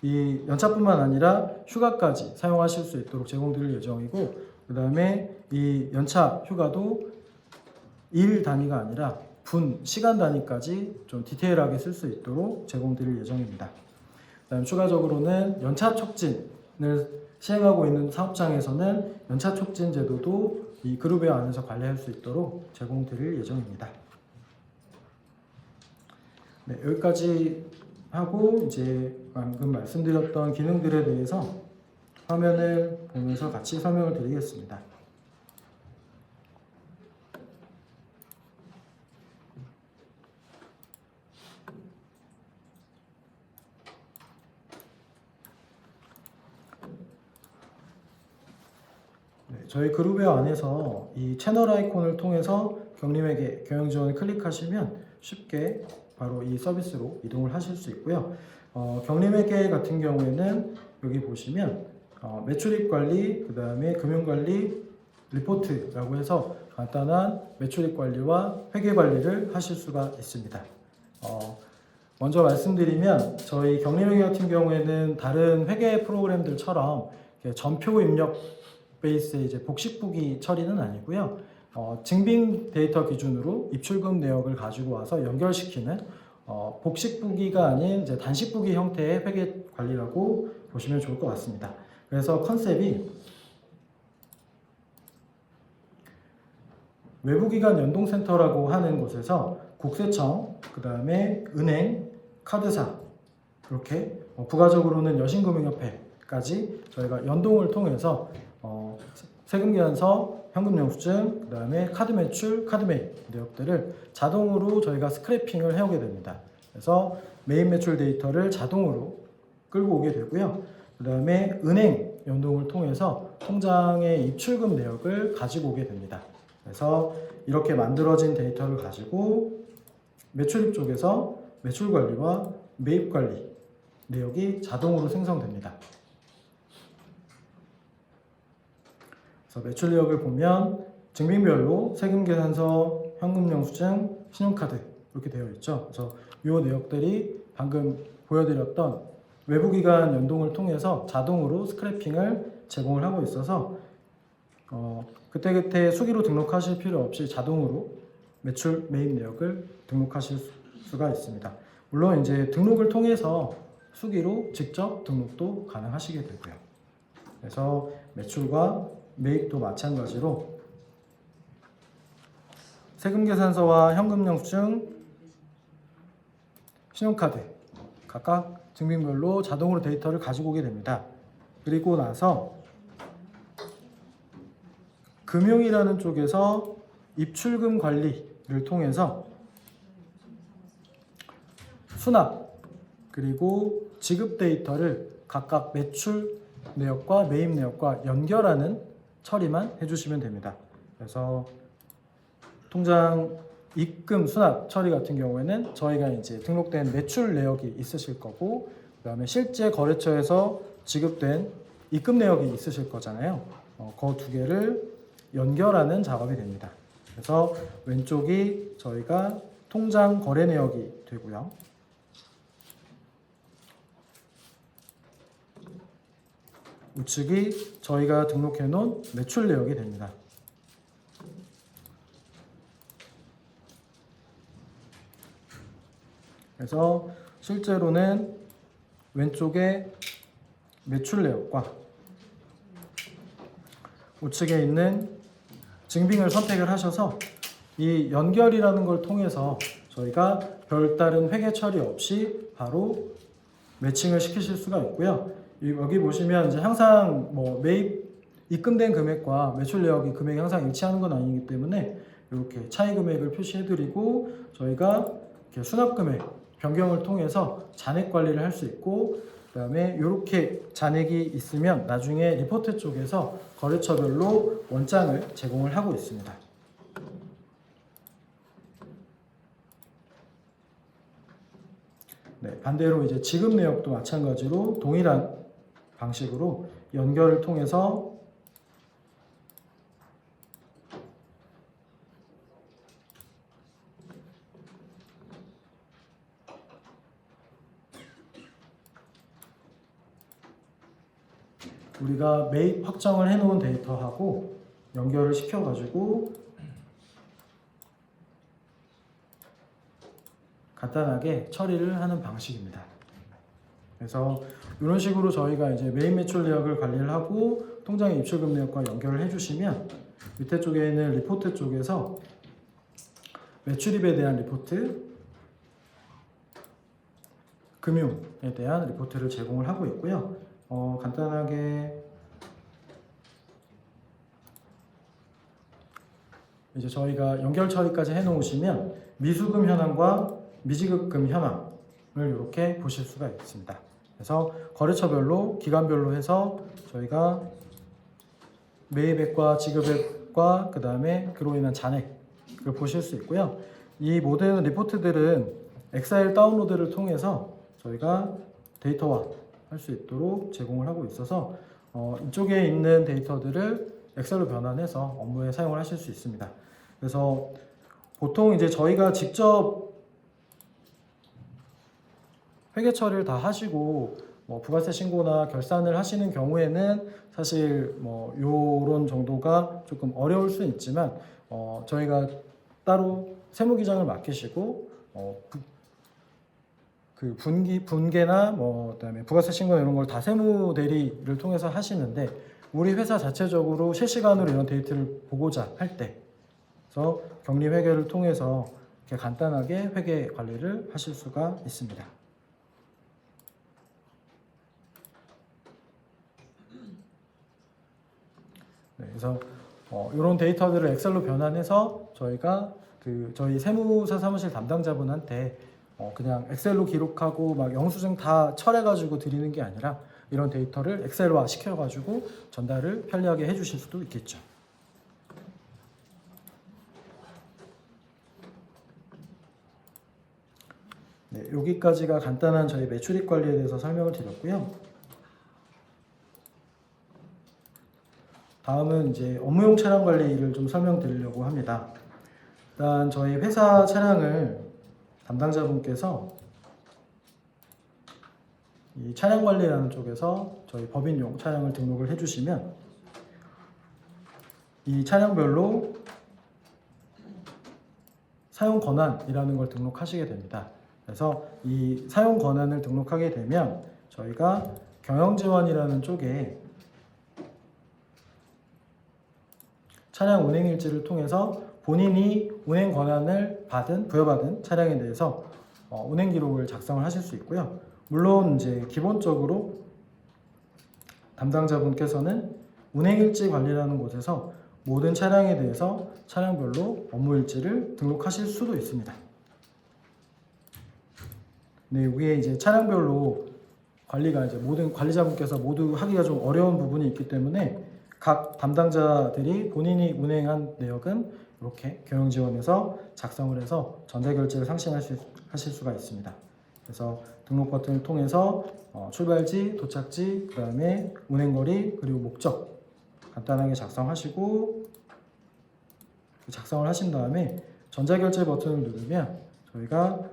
이 연차뿐만 아니라 휴가까지 사용하실 수 있도록 제공드릴 예정이고, 그 다음에 이 연차 휴가도 일 단위가 아니라 분, 시간 단위까지 좀 디테일하게 쓸 수 있도록 제공드릴 예정입니다. 그다음 추가적으로는 연차 촉진을 시행하고 있는 사업장에서는 연차 촉진 제도도 이 그룹웨어 안에서 관리할 수 있도록 제공드릴 예정입니다. 네, 여기까지 하고 이제 방금 말씀드렸던 기능들에 대해서 화면을 보면서 같이 설명을 드리겠습니다. 저희 그룹웨어 안에서 이 채널 아이콘을 통해서 경림에게 경영 지원을 클릭하시면 쉽게 바로 이 서비스로 이동을 하실 수 있고요. 경림에게 같은 경우에는 여기 보시면 매출입 관리, 그 다음에 금융 관리, 리포트라고 해서 간단한 매출입 관리와 회계 관리를 하실 수가 있습니다. 먼저 말씀드리면 저희 경림회계 같은 경우에는 다른 회계 프로그램들처럼 전표 입력 베이스의 이제 복식부기 처리는 아니고요. 증빙 데이터 기준으로 입출금 내역을 가지고 와서 연결시키는 복식부기가 아닌 이제 단식부기 형태의 회계 관리라고 보시면 좋을 것 같습니다. 그래서 컨셉이 외부기관 연동센터라고 하는 곳에서 국세청, 그 다음에 은행, 카드사 이렇게 부가적으로는 여신금융협회까지 저희가 연동을 통해서 세금계산서, 현금영수증, 그 다음에 카드 매출, 카드 매입 내역들을 자동으로 저희가 스크래핑을 해오게 됩니다. 그래서 매입 매출 데이터를 자동으로 끌고 오게 되고요. 그 다음에 은행 연동을 통해서 통장의 입출금 내역을 가지고 오게 됩니다. 그래서 이렇게 만들어진 데이터를 가지고 매출입 쪽에서 매출 관리와 매입 관리 내역이 자동으로 생성됩니다. 그래서 매출 내역을 보면 증빙별로 세금계산서, 현금영수증, 신용카드 이렇게 되어 있죠. 그래서 이 내역들이 방금 보여드렸던 외부기관 연동을 통해서 자동으로 스크래핑을 제공을 하고 있어서 그때그때 수기로 등록하실 필요 없이 자동으로 매출 매입 내역을 등록하실 수가 있습니다. 물론 이제 등록을 통해서 수기로 직접 등록도 가능하시게 되고요. 그래서 매출과 매입도 마찬가지로 세금계산서와 현금영수증, 신용카드 각각 증빙별로 자동으로 데이터를 가지고 오게 됩니다. 그리고 나서 금융이라는 쪽에서 입출금 관리를 통해서 수납 그리고 지급 데이터를 각각 매출 내역과 매입 내역과 연결하는 처리만 해주시면 됩니다. 그래서 통장 입금 수납 처리 같은 경우에는 저희가 이제 등록된 매출 내역이 있으실 거고, 그다음에 실제 거래처에서 지급된 입금 내역이 있으실 거잖아요. 그 두 개를 연결하는 작업이 됩니다. 그래서 왼쪽이 저희가 통장 거래 내역이 되고요. 우측이 저희가 등록해 놓은 매출 내역이 됩니다. 그래서 실제로는 왼쪽에 매출 내역과 우측에 있는 증빙을 선택을 하셔서 이 연결이라는 걸 통해서 저희가 별다른 회계 처리 없이 바로 매칭을 시키실 수가 있고요. 여기 보시면 이제 항상 뭐 매입 입금된 금액과 매출 내역이 금액이 항상 일치하는 건 아니기 때문에 이렇게 차이 금액을 표시해드리고 저희가 이렇게 수납 금액 변경을 통해서 잔액 관리를 할 수 있고, 그다음에 이렇게 잔액이 있으면 나중에 리포트 쪽에서 거래처별로 원장을 제공을 하고 있습니다. 네, 반대로 이제 지급 내역도 마찬가지로 동일한 방식으로 연결을 통해서 우리가 매입 확정을 해놓은 데이터하고 연결을 시켜가지고 간단하게 처리를 하는 방식입니다. 그래서 이런 식으로 저희가 이제 매입 매출 내역을 관리를 하고 통장의 입출금 내역과 연결을 해주시면 밑에 쪽에 있는 리포트 쪽에서 매출입에 대한 리포트, 금융에 대한 리포트를 제공을 하고 있고요. 간단하게 이제 저희가 연결 처리까지 해놓으시면 미수금 현황과 미지급금 현황을 이렇게 보실 수가 있습니다. 그래서 거래처별로 기간별로 해서 저희가 매입액과 지급액과 그 다음에 그로 인한 잔액을 보실 수 있고요. 이 모든 리포트들은 엑셀 다운로드를 통해서 저희가 데이터화 할 수 있도록 제공을 하고 있어서 이쪽에 있는 데이터들을 엑셀로 변환해서 업무에 사용을 하실 수 있습니다. 그래서 보통 이제 저희가 직접 회계 처리를 다 하시고 부가세 신고나 결산을 하시는 경우에는 사실 요런 정도가 조금 어려울 수 있지만 저희가 따로 세무기장을 맡기시고 그 분계나 그다음에 부가세 신고 이런 걸 다 세무 대리를 통해서 하시는데 우리 회사 자체적으로 실시간으로 이런 데이터를 보고자 할 때, 그래서 격리 회계를 통해서 이렇게 간단하게 회계 관리를 하실 수가 있습니다. 네, 그래서 이런 데이터들을 엑셀로 변환해서 저희가 저희 세무사 사무실 담당자분한테 그냥 엑셀로 기록하고 막 영수증 다 철해가지고 드리는 게 아니라 이런 데이터를 엑셀화 시켜가지고 전달을 편리하게 해주실 수도 있겠죠. 네, 여기까지가 간단한 저희 매출입 관리에 대해서 설명을 드렸고요. 다음은 이제 업무용 차량 관리를 좀 설명드리려고 합니다. 일단 저희 회사 차량을 담당자분께서 이 차량 관리라는 쪽에서 저희 법인용 차량을 등록을 해주시면 이 차량별로 사용 권한이라는 걸 등록하시게 됩니다. 그래서 이 사용 권한을 등록하게 되면 저희가 경영지원이라는 쪽에 차량 운행 일지를 통해서 본인이 운행 권한을 부여받은 차량에 대해서 운행 기록을 작성을 하실 수 있고요. 물론 이제 기본적으로 담당자분께서는 운행 일지 관리라는 곳에서 모든 차량에 대해서 차량별로 업무 일지를 등록하실 수도 있습니다. 네, 위에 이제 차량별로 관리가 이제 모든 관리자분께서 모두 하기가 좀 어려운 부분이 있기 때문에 각 담당자들이 본인이 운행한 내역은 이렇게 경영지원에서 작성을 해서 전자결제를 상신하실 수가 있습니다. 그래서 등록 버튼을 통해서 출발지, 도착지, 그 다음에 운행거리, 그리고 목적 간단하게 작성하시고 작성을 하신 다음에 전자결제 버튼을 누르면 저희가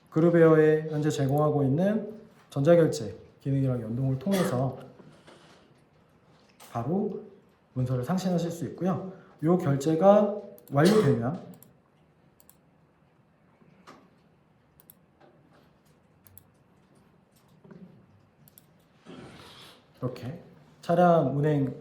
그룹웨어에 현재 제공하고 있는 전자결제 기능이랑 연동을 통해서 바로 문서를 상신하실 수 있고요. 이 결제가 완료되면 이렇게 차량 운행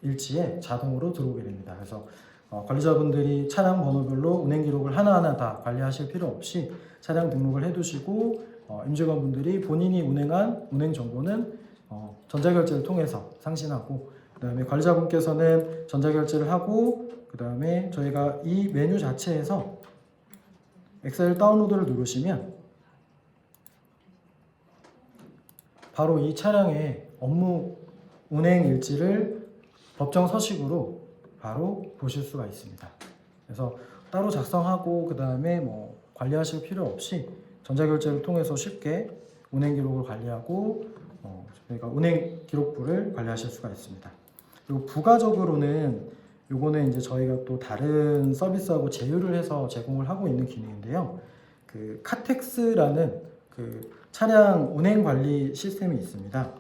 일지에 자동으로 들어오게 됩니다. 그래서 관리자분들이 차량 번호별로 운행 기록을 하나하나 다 관리하실 필요 없이 차량 등록을 해두시고 임직원분들이 본인이 운행한 운행 정보는 전자결제를 통해서 상신하고, 그 다음에 관리자분께서는 전자결제를 하고, 그 다음에 저희가 이 메뉴 자체에서 엑셀 다운로드를 누르시면 바로 이 차량의 업무 운행 일지를 법정 서식으로 바로 보실 수가 있습니다. 그래서 따로 작성하고 그 다음에 뭐 관리하실 필요 없이 전자결제를 통해서 쉽게 운행 기록을 관리하고 저희가 운행 기록부를 관리하실 수가 있습니다. 그리고 부가적으로는 요거는 이제 저희가 또 다른 서비스하고 제휴를 해서 제공을 하고 있는 기능인데요. 그 카텍스라는 그 차량 운행 관리 시스템이 있습니다.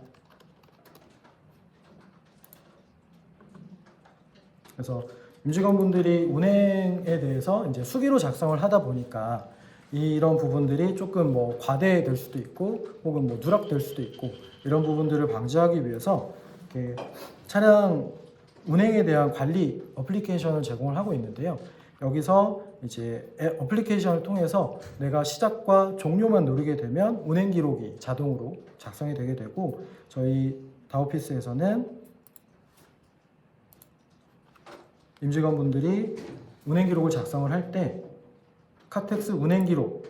그래서 임직원분들이 운행에 대해서 이제 수기로 작성을 하다 보니까 이런 부분들이 조금 뭐 과대될 수도 있고 혹은 뭐 누락될 수도 있고, 이런 부분들을 방지하기 위해서 이렇게 차량 운행에 대한 관리 어플리케이션을 제공을 하고 있는데요. 여기서 이제 어플리케이션을 통해서 내가 시작과 종료만 누르게 되면 운행 기록이 자동으로 작성이 되게 되고, 저희 다오피스에서는 임직원분들이 운행 기록을 작성을 할 때 카텍스 운행 기록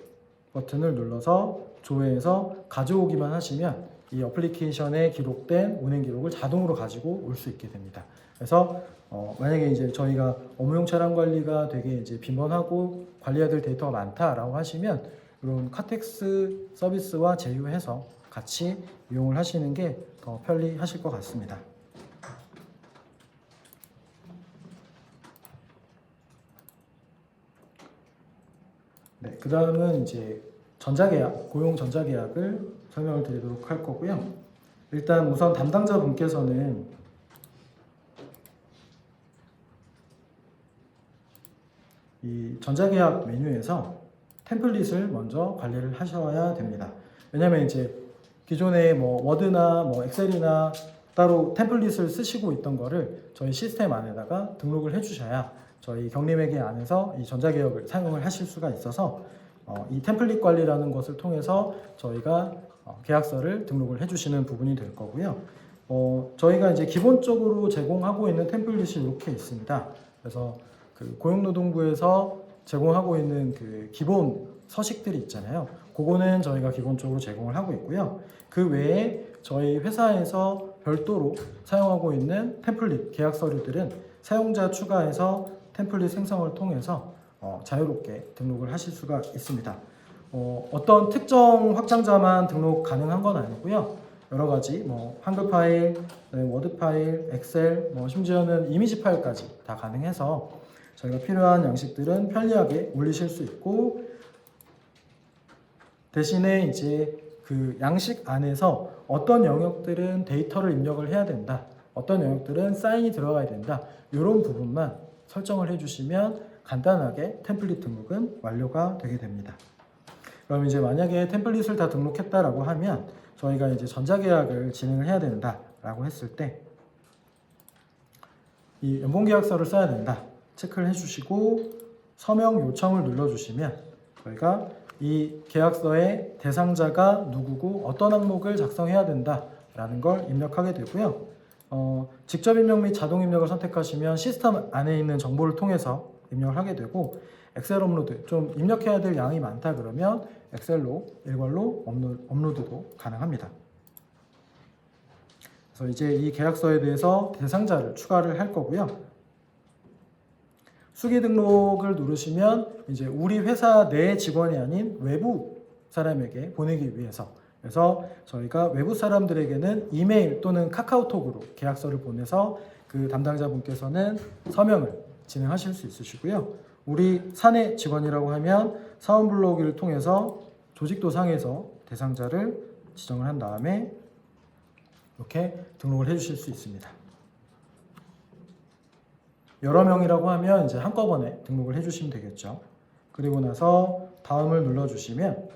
버튼을 눌러서 조회해서 가져오기만 하시면 이 어플리케이션에 기록된 운행 기록을 자동으로 가지고 올 수 있게 됩니다. 그래서 만약에 이제 저희가 업무용 차량 관리가 되게 이제 빈번하고 관리해야 될 데이터가 많다라고 하시면 이런 카텍스 서비스와 제휴해서 같이 이용을 하시는 게 더 편리하실 것 같습니다. 네, 그 다음은 이제 전자계약, 고용 전자계약을 설명을 드리도록 할 거고요. 일단 우선 담당자분께서는 이 전자계약 메뉴에서 템플릿을 먼저 관리를 하셔야 됩니다. 왜냐하면 이제 기존에 뭐 워드나 뭐 엑셀이나 따로 템플릿을 쓰시고 있던 거를 저희 시스템 안에다가 등록을 해주셔야 저희 경리매개 안에서 이 전자계약을 사용을 하실 수가 있어서 이 템플릿 관리라는 것을 통해서 저희가 계약서를 등록을 해주시는 부분이 될 거고요. 저희가 이제 기본적으로 제공하고 있는 템플릿이 이렇게 있습니다. 그래서 그 고용노동부에서 제공하고 있는 그 기본 서식들이 있잖아요. 그거는 저희가 기본적으로 제공을 하고 있고요. 그 외에 저희 회사에서 별도로 사용하고 있는 템플릿 계약 서류들은 사용자 추가해서 템플릿 생성을 통해서 자유롭게 등록을 하실 수가 있습니다. 어떤 특정 확장자만 등록 가능한 건 아니고요. 여러 가지 뭐 한글 파일, 워드 파일, 엑셀, 뭐 심지어는 이미지 파일까지 다 가능해서 저희가 필요한 양식들은 편리하게 올리실 수 있고, 대신에 이제 그 양식 안에서 어떤 영역들은 데이터를 입력을 해야 된다, 어떤 영역들은 사인이 들어가야 된다, 이런 부분만 설정을 해주시면 간단하게 템플릿 등록은 완료가 되게 됩니다. 그럼 이제 만약에 템플릿을 다 등록했다라고 하면 저희가 이제 전자계약을 진행을 해야 된다라고 했을 때 이 연봉계약서를 써야 된다 체크를 해주시고 서명 요청을 눌러주시면 저희가 이 계약서의 대상자가 누구고 어떤 항목을 작성해야 된다라는 걸 입력하게 되고요. 직접 입력 및 자동 입력을 선택하시면 시스템 안에 있는 정보를 통해서 입력을 하게 되고, 엑셀 업로드 좀 입력해야 될 양이 많다 그러면 엑셀로 일괄로 업로드도 가능합니다. 그래서 이제 이 계약서에 대해서 대상자를 추가를 할 거고요. 수기 등록을 누르시면 이제 우리 회사 내 직원이 아닌 외부 사람에게 보내기 위해서, 그래서 저희가 외부 사람들에게는 이메일 또는 카카오톡으로 계약서를 보내서 그 담당자분께서는 서명을 진행하실 수 있으시고요. 우리 사내 직원이라고 하면 사원 불러오기를 통해서 조직도상에서 대상자를 지정을 한 다음에 이렇게 등록을 해주실 수 있습니다. 여러 명이라고 하면 이제 한꺼번에 등록을 해주시면 되겠죠. 그리고 나서 다음을 눌러주시면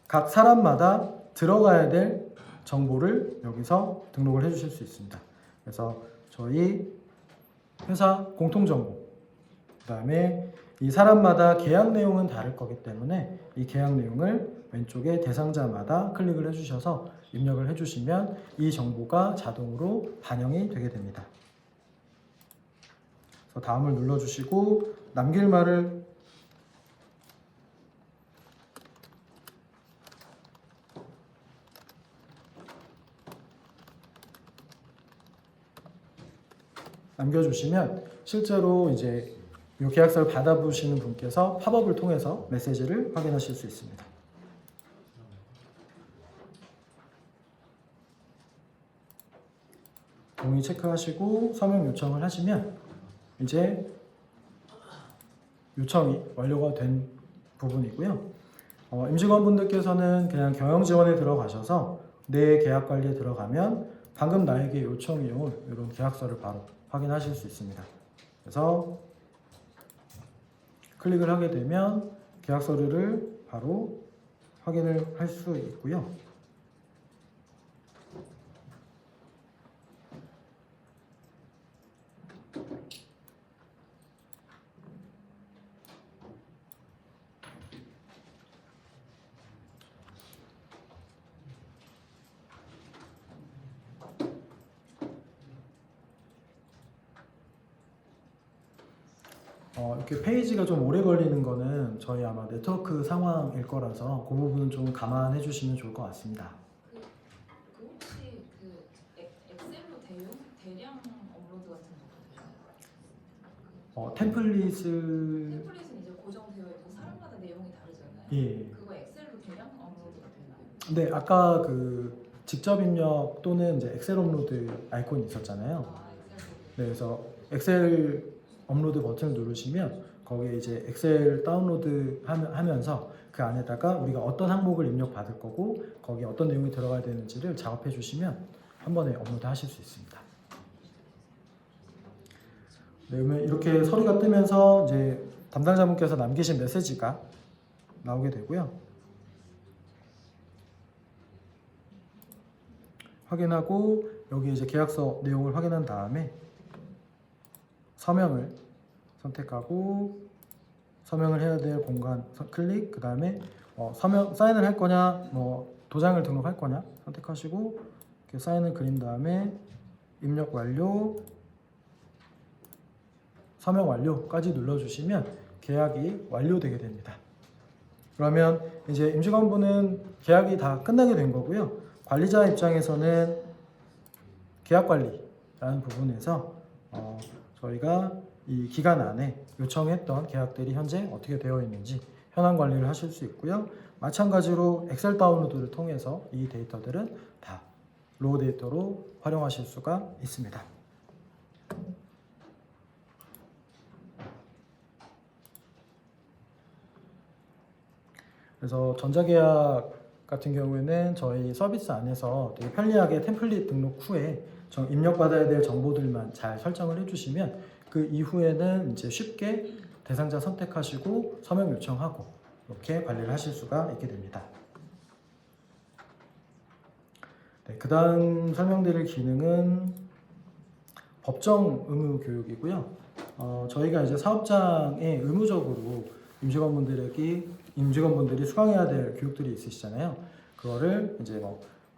각 사람마다 들어가야 될 정보를 여기서 등록을 해주실 수 있습니다. 그래서 저희 회사 공통정보, 그 다음에 이 사람마다 계약 내용은 다를 거기 때문에 이 계약 내용을 왼쪽에 대상자마다 클릭을 해주셔서 입력을 해주시면 이 정보가 자동으로 반영이 되게 됩니다. 그래서 다음을 눌러주시고 남길 말을 남겨주시면 실제로 이제 이 계약서를 받아보시는 분께서 팝업을 통해서 메시지를 확인하실 수 있습니다. 동의 체크하시고 서명 요청을 하시면 이제 요청이 완료가 된 부분이고요. 임직원분들께서는 그냥 경영 지원에 들어가셔서 내 계약 관리에 들어가면 방금 나에게 요청이 온 이런 계약서를 바로 확인하실 수 있습니다. 그래서 클릭을 하게 되면 계약 서류를 바로 확인을 할 수 있고요. 이렇게 페이지가 좀 오래 걸리는 거는 저희 아마 네트워크 상황일 거라서 그 부분은 좀 감안해 주시면 좋을 것 같습니다. 그 혹시 그 엑셀로 대량 업로드 같은 거 되나요? 템플릿을 템플릿은 이제 고정되어 있고 사람마다 내용이 다르잖아요. 예. 그거 엑셀로 대량 업로드가 되나요? 네, 아까 그 직접 입력 또는 이제 엑셀 업로드 아이콘이 있었잖아요. 엑셀로. 네, 그래서 엑셀 업로드 버튼을 누르시면 거기에 이제 엑셀 다운로드 하면서 그 안에다가 우리가 어떤 항목을 입력 받을 거고 거기에 어떤 내용이 들어가야 되는지를 작업해 주시면 한 번에 업로드 하실 수 있습니다. 네, 그러면 이렇게 서류가 뜨면서 이제 담당자분께서 남기신 메시지가 나오게 되고요. 확인하고 여기 이제 계약서 내용을 확인한 다음에 서명을 선택하고 서명을 해야 될 공간 클릭, 그 다음에 서명 사인을 할 거냐, 도장을 등록할 거냐 선택하시고 이렇게 사인을 그린 다음에 입력 완료, 서명 완료까지 눌러주시면 계약이 완료되게 됩니다. 그러면 이제 임직원분은 계약이 다 끝나게 된 거고요. 관리자 입장에서는 계약 관리라는 부분에서 저희가 이 기간 안에 요청했던 계약들이 현재 어떻게 되어 있는지 현황 관리를 하실 수 있고요. 마찬가지로 엑셀 다운로드를 통해서 이 데이터들은 다 로우 데이터로 활용하실 수가 있습니다. 그래서 전자계약 같은 경우에는 저희 서비스 안에서 되게 편리하게 템플릿 등록 후에 입력받아야 될 정보들만 잘 설정을 해주시면 그 이후에는 이제 쉽게 대상자 선택하시고 서명 요청하고 이렇게 관리를 하실 수가 있게 됩니다. 네, 그 다음 설명드릴 기능은 법정 의무 교육이고요. 저희가 이제 사업장에 의무적으로 임직원분들이 수강해야 될 교육들이 있으시잖아요. 그거를 이제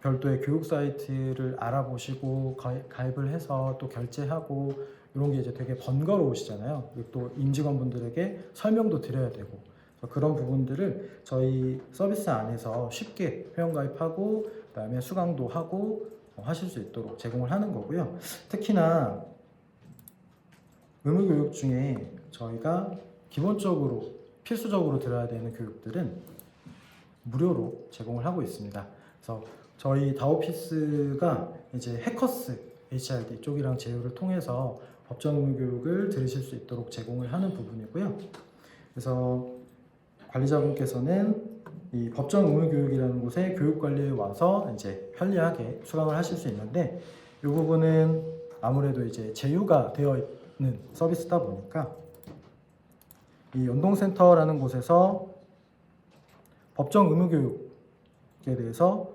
별도의 교육 사이트를 알아보시고 가입을 해서 또 결제하고 이런 게 이제 되게 번거로우시잖아요. 그리고 또 임직원분들에게 설명도 드려야 되고 그런 부분들을 저희 서비스 안에서 쉽게 회원가입하고 그다음에 수강도 하고 하실 수 있도록 제공을 하는 거고요. 특히나 의무교육 중에 저희가 기본적으로 필수적으로 들어야 되는 교육들은 무료로 제공을 하고 있습니다. 그래서 저희 다오피스가 이제 해커스 HRD 쪽이랑 제휴를 통해서 법정 의무 교육을 들으실 수 있도록 제공을 하는 부분이고요. 그래서 관리자분께서는 이 법정 의무 교육이라는 곳에 교육 관리에 와서 이제 편리하게 수강을 하실 수 있는데 이 부분은 아무래도 이제 제휴가 되어 있는 서비스다 보니까 이 연동센터라는 곳에서 법정 의무 교육에 대해서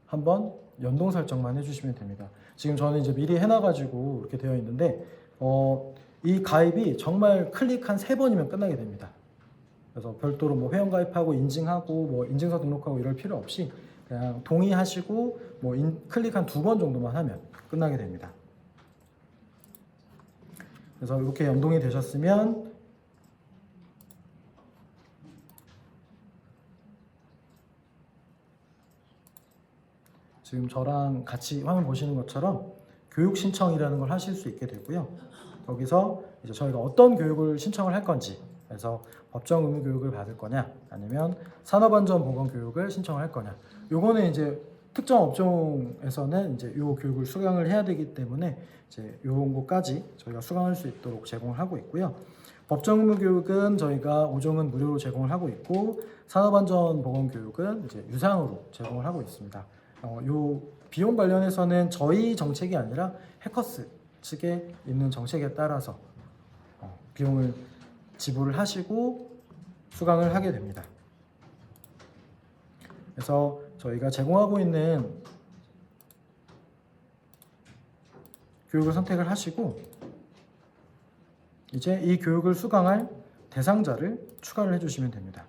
한번 연동 설정만 해주시면 됩니다. 지금 저는 이제 미리 해놔가지고 이렇게 되어 있는데 이 가입이 정말 클릭 한 3번이면 끝나게 됩니다. 그래서 별도로 뭐 회원 가입하고 인증하고 뭐 인증서 등록하고 이럴 필요 없이 그냥 동의하시고 뭐 클릭 한 2번 정도만 하면 끝나게 됩니다. 그래서 이렇게 연동이 되셨으면 지금 저랑 같이 화면 보시는 것처럼 교육 신청이라는 걸 하실 수 있게 되고요. 거기서 이제 저희가 어떤 교육을 신청을 할 건지, 그래서 법정 의무 교육을 받을 거냐, 아니면 산업안전 보건 교육을 신청할 거냐. 요거는 이제 특정 업종에서는 이제 요 교육을 수강을 해야 되기 때문에 이제 요런 것까지 저희가 수강할 수 있도록 제공을 하고 있고요. 법정 의무 교육은 저희가 5종은 무료로 제공을 하고 있고, 산업안전 보건 교육은 이제 유상으로 제공을 하고 있습니다. 요 비용 관련해서는 저희 정책이 아니라 해커스 측에 있는 정책에 따라서 비용을 지불을 하시고 수강을 하게 됩니다. 그래서 저희가 제공하고 있는 교육을 선택을 하시고 이제 이 교육을 수강할 대상자를 추가를 해주시면 됩니다.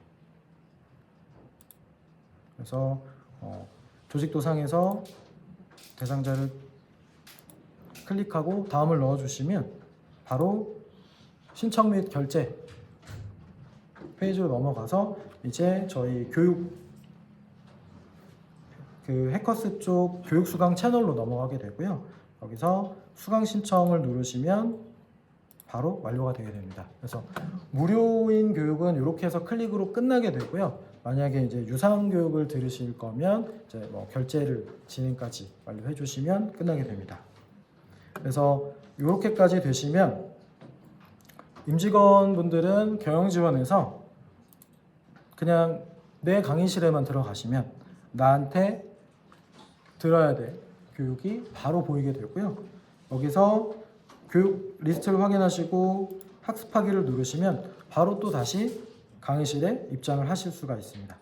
그래서 조직도상에서 대상자를 클릭하고 다음을 넣어주시면 바로 신청 및 결제 페이지로 넘어가서 이제 저희 교육 그 해커스 쪽 교육 수강 채널로 넘어가게 되고요. 여기서 수강 신청을 누르시면 바로 완료가 되게 됩니다. 그래서 무료인 교육은 이렇게 해서 클릭으로 끝나게 되고요. 만약에 이제 유상 교육을 들으실 거면 이제 뭐 결제를 진행까지 완료해 주시면 끝나게 됩니다. 그래서 이렇게까지 되시면 임직원분들은 경영지원에서 그냥 내 강의실에만 들어가시면 나한테 들어야 될 교육이 바로 보이게 되고요. 여기서 교육 리스트를 확인하시고 학습하기를 누르시면 바로 또 다시 강의실에 입장을 하실 수가 있습니다.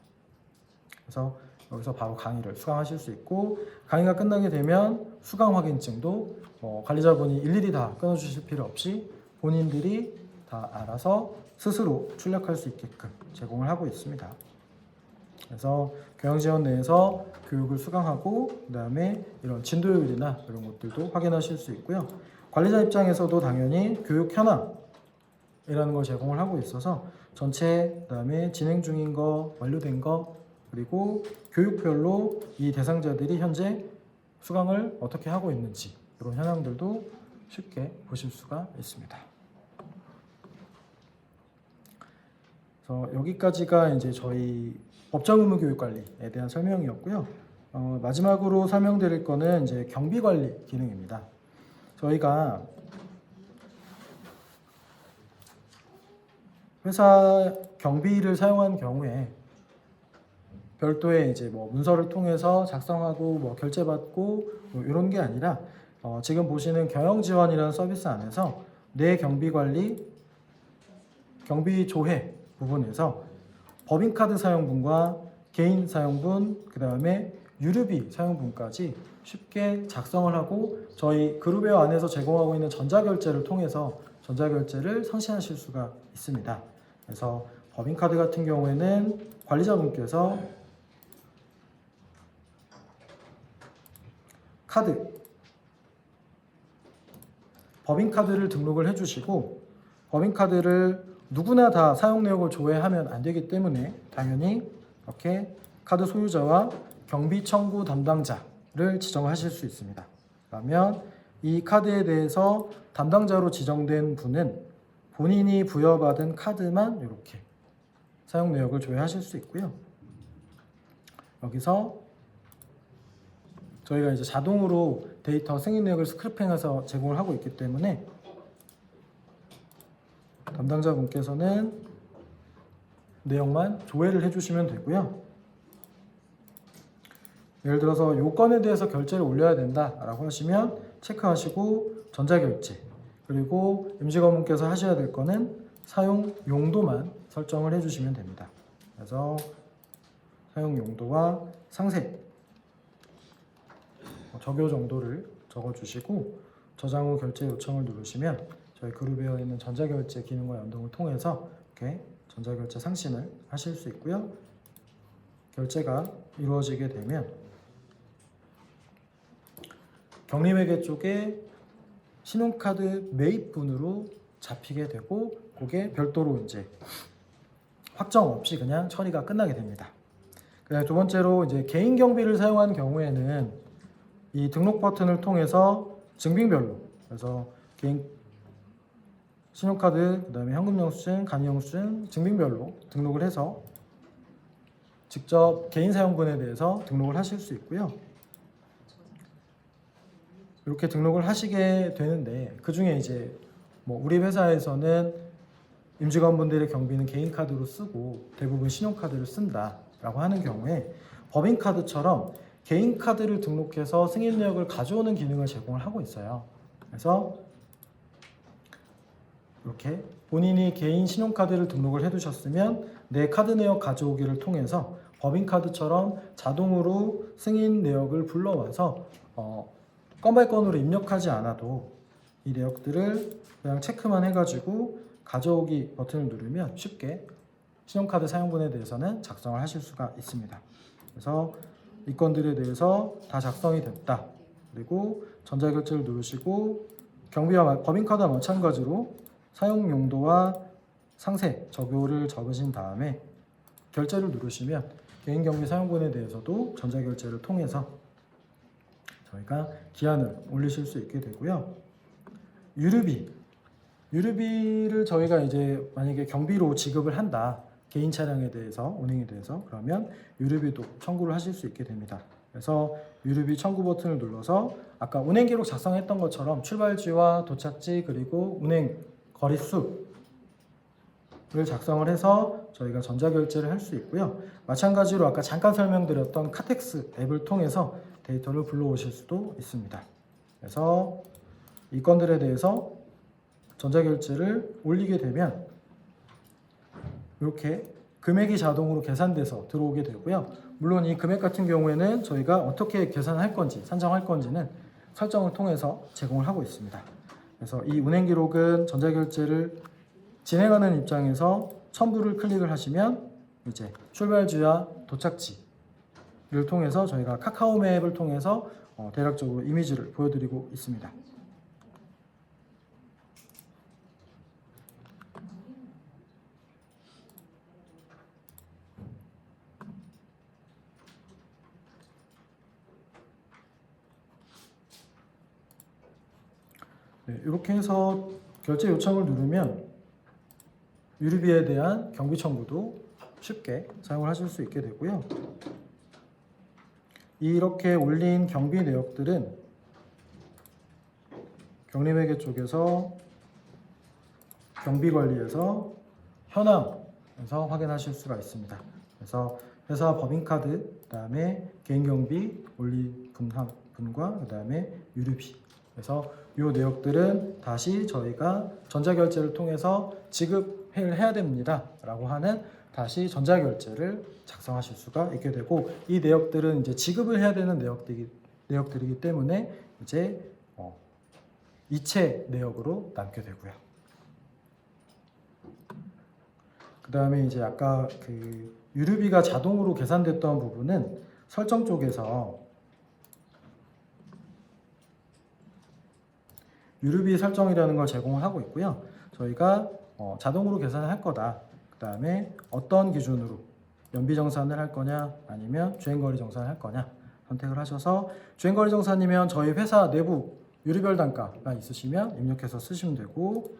그래서 여기서 바로 강의를 수강하실 수 있고, 강의가 끝나게 되면 수강 확인증도 관리자분이 일일이 다 끊어주실 필요 없이 본인들이 다 알아서 스스로 출력할 수 있게끔 제공을 하고 있습니다. 그래서 경영지원 내에서 교육을 수강하고 그 다음에 이런 진도율이나 이런 것들도 확인하실 수 있고요. 관리자 입장에서도 당연히 교육 현황이라는 걸 제공을 하고 있어서 전체, 그 다음에 진행 중인 거, 완료된 거, 그리고 교육별로 이 대상자들이 현재 수강을 어떻게 하고 있는지 이런 현황들도 쉽게 보실 수가 있습니다. 그래서 여기까지가 이제 저희 법정 의무 교육 관리에 대한 설명이었고요. 마지막으로 설명드릴 거는 이제 경비 관리 기능입니다. 저희가 회사 경비를 사용한 경우에 별도의 이제 뭐 문서를 통해서 작성하고 뭐 결제받고 뭐 이런 게 아니라 지금 보시는 경영지원이라는 서비스 안에서 내 경비 관리, 경비 조회 부분에서 법인카드 사용분과 개인 사용분, 그 다음에 유류비 사용분까지 쉽게 작성을 하고 저희 그룹웨어 안에서 제공하고 있는 전자결제를 통해서 전자결제를 상시하실 수가 있습니다. 그래서 법인카드 같은 경우에는 관리자분께서 법인카드를 등록을 해주시고, 법인카드를 누구나 다 사용 내역을 조회하면 안 되기 때문에 당연히 이렇게 카드 소유자와 경비 청구 담당자를 지정하실 수 있습니다. 그러면 이 카드에 대해서 담당자로 지정된 분은 본인이 부여받은 카드만 이렇게 사용 내역을 조회하실 수 있고요. 여기서 저희가 이제 자동으로 데이터 승인 내역을 스크래핑해서 제공을 하고 있기 때문에 담당자분께서는 내용만 조회를 해주시면 되고요. 예를 들어서 요건에 대해서 결제를 올려야 된다라고 하시면 체크하시고 전자결제, 그리고 임직원분께서 하셔야 될 거는 사용 용도만 설정을 해주시면 됩니다. 그래서 사용 용도와 상세 적요 정도를 적어주시고 저장 후 결제 요청을 누르시면 저희 그룹에 있는 전자결제 기능과 연동을 통해서 이렇게 전자결제 상신을 하실 수 있고요. 결제가 이루어지게 되면 경리매개 쪽에 신용카드 매입분으로 잡히게 되고 그게 별도로 이제 확정 없이 그냥 처리가 끝나게 됩니다. 그다음에 두 번째로 이제 개인 경비를 사용한 경우에는 이 등록 버튼을 통해서 증빙별로 그래서 개인 신용카드 그다음에 현금 영수증, 간이 영수증 증빙별로 등록을 해서 직접 개인 사용분에 대해서 등록을 하실 수 있고요. 이렇게 등록을 하시게 되는데 그 중에 이제 뭐 우리 회사에서는 임직원분들의 경비는 개인 카드로 쓰고 대부분 신용카드를 쓴다라고 하는 경우에 법인카드처럼 개인 카드를 등록해서 승인 내역을 가져오는 기능을 제공을 하고 있어요. 그래서 이렇게 본인이 개인 신용카드를 등록을 해두셨으면 내 카드 내역 가져오기를 통해서 법인카드처럼 자동으로 승인 내역을 불러와서 건바이 건으로 입력하지 않아도 이 내역들을 그냥 체크만 해가지고 가져오기 버튼을 누르면 쉽게 신용카드 사용분에 대해서는 작성을 하실 수가 있습니다. 그래서 이 건들에 대해서 다 작성이 됐다. 그리고 전자결제를 누르시고 경비와 법인카드와 마찬가지로 사용 용도와 상세 적요를 적으신 다음에 결제를 누르시면 개인경비 사용분에 대해서도 전자결제를 통해서 저희가 기한을 올리실 수 있게 되고요. 유류비를 저희가 이제 만약에 경비로 지급을 한다. 개인 차량에 대해서 운행에 대해서 그러면 유류비도 청구를 하실 수 있게 됩니다. 그래서 유류비 청구 버튼을 눌러서 아까 운행 기록 작성했던 것처럼 출발지와 도착지 그리고 운행 거리수를 작성을 해서 저희가 전자결제를 할 수 있고요. 마찬가지로 아까 잠깐 설명드렸던 카텍스 앱을 통해서 데이터를 불러오실 수도 있습니다. 그래서 이 건들에 대해서 전자결제를 올리게 되면 이렇게 금액이 자동으로 계산돼서 들어오게 되고요. 물론 이 금액 같은 경우에는 저희가 어떻게 계산할 건지 산정할 건지는 설정을 통해서 제공을 하고 있습니다. 그래서 이 운행 기록은 전자결제를 진행하는 입장에서 첨부를 클릭을 하시면 이제 출발지와 도착지를 통해서 저희가 카카오맵을 통해서 대략적으로 이미지를 보여드리고 있습니다. 네, 이렇게 해서 결제 요청을 누르면 유류비에 대한 경비 청구도 쉽게 사용을 하실 수 있게 되고요. 이렇게 올린 경비 내역들은 경리매개 쪽에서 경비관리에서 현황에서 확인하실 수가 있습니다. 그래서 회사 법인카드, 그다음에 개인경비 올린 분과 그다음에 유류비. 그래서 이 내역들은 다시 저희가 전자결제를 통해서 지급을 해야 됩니다 라고 하는 다시 전자결제를 작성하실 수가 있게 되고 이 내역들은 이제 지급을 해야 되는 내역들이기 때문에 이제 이체 내역으로 남게 되고요. 그 다음에 이제 아까 그 유류비가 자동으로 계산됐던 부분은 설정 쪽에서 유류비 설정이라는 걸 제공을 하고 있고요. 저희가 자동으로 계산할 거다. 그 다음에 어떤 기준으로 연비정산을 할 거냐 아니면 주행거리 정산을 할 거냐 선택을 하셔서 주행거리 정산이면 저희 회사 내부 유류별 단가가 있으시면 입력해서 쓰시면 되고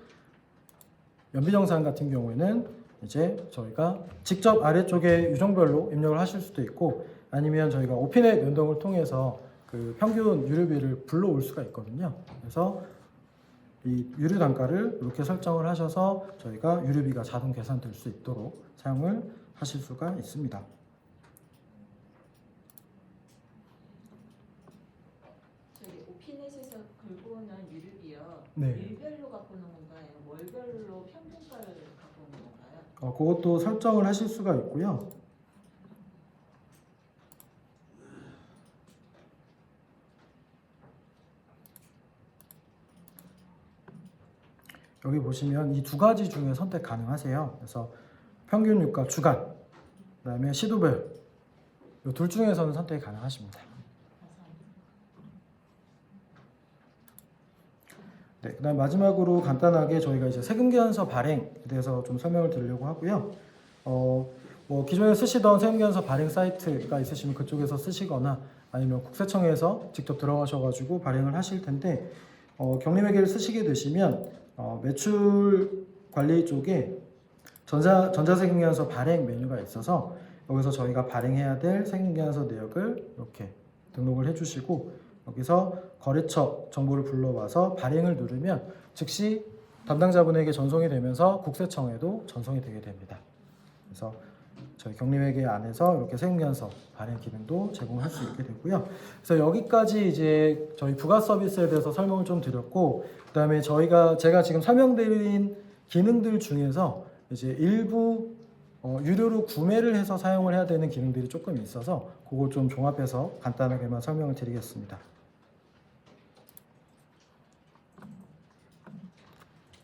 연비정산 같은 경우에는 이제 저희가 직접 아래쪽에 유종별로 입력을 하실 수도 있고 아니면 저희가 오피넷 연동을 통해서 그 평균 유류비를 불러올 수가 있거든요. 그래서 이 유류 단가를 이렇게 설정을 하셔서 저희가 유류비가 자동 계산될 수 있도록 사용을 하실 수가 있습니다. 저희 오피넷에서 긁고 오는 유류비요. 네. 일별로 갖고 오는 건가요? 월별로 평균가를 갖고 오는 건가요? 그것도 설정을 하실 수가 있고요. 여기 보시면 이 두 가지 중에 선택 가능하세요. 그래서 평균 유가 주간, 그다음에 시도별 이 둘 중에서는 선택이 가능하십니다. 네, 그다음 마지막으로 간단하게 저희가 이제 세금계산서 발행에 대해서 좀 설명을 드리려고 하고요. 뭐 기존에 쓰시던 세금계산서 발행 사이트가 있으시면 그쪽에서 쓰시거나 아니면 국세청에서 직접 들어가셔가지고 발행을 하실 텐데 경리회계를 쓰시게 되시면 매출 관리 쪽에 전자세금계산서 발행 메뉴가 있어서 여기서 저희가 발행해야 될 세금계산서 내역을 이렇게 등록을 해주시고 여기서 거래처 정보를 불러와서 발행을 누르면 즉시 담당자분에게 전송이 되면서 국세청에도 전송이 되게 됩니다. 그래서 저희 경리회계 안에서 이렇게 세금계산서 발행 기능도 제공할 수 있게 되고요. 그래서 여기까지 이제 저희 부가 서비스에 대해서 설명을 좀 드렸고, 그다음에 제가 지금 설명드린 기능들 중에서 이제 일부 유료로 구매를 해서 사용을 해야 되는 기능들이 조금 있어서 그거 좀 종합해서 간단하게만 설명을 드리겠습니다.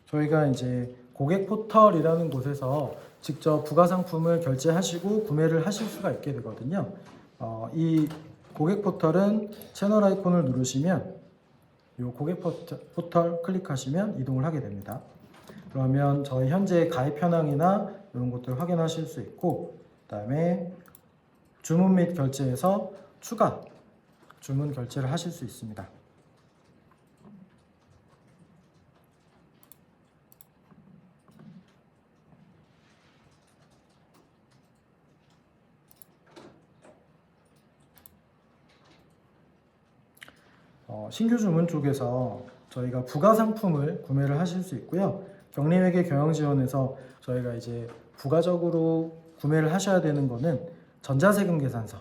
저희가 이제 고객 포털이라는 곳에서 직접 부가 상품을 결제하시고 구매를 하실 수가 있게 되거든요. 이 고객 포털은 채널 아이콘을 누르시면 이 고객 포털 클릭하시면 이동을 하게 됩니다. 그러면 저희 현재 가입 현황이나 이런 것들을 확인하실 수 있고, 그다음에 주문 및 결제에서 추가 주문 결제를 하실 수 있습니다. 신규 주문 쪽에서 저희가 부가 상품을 구매를 하실 수 있고요. 경리회계 경영지원에서 저희가 이제 부가적으로 구매를 하셔야 되는 거는 전자세금 계산서.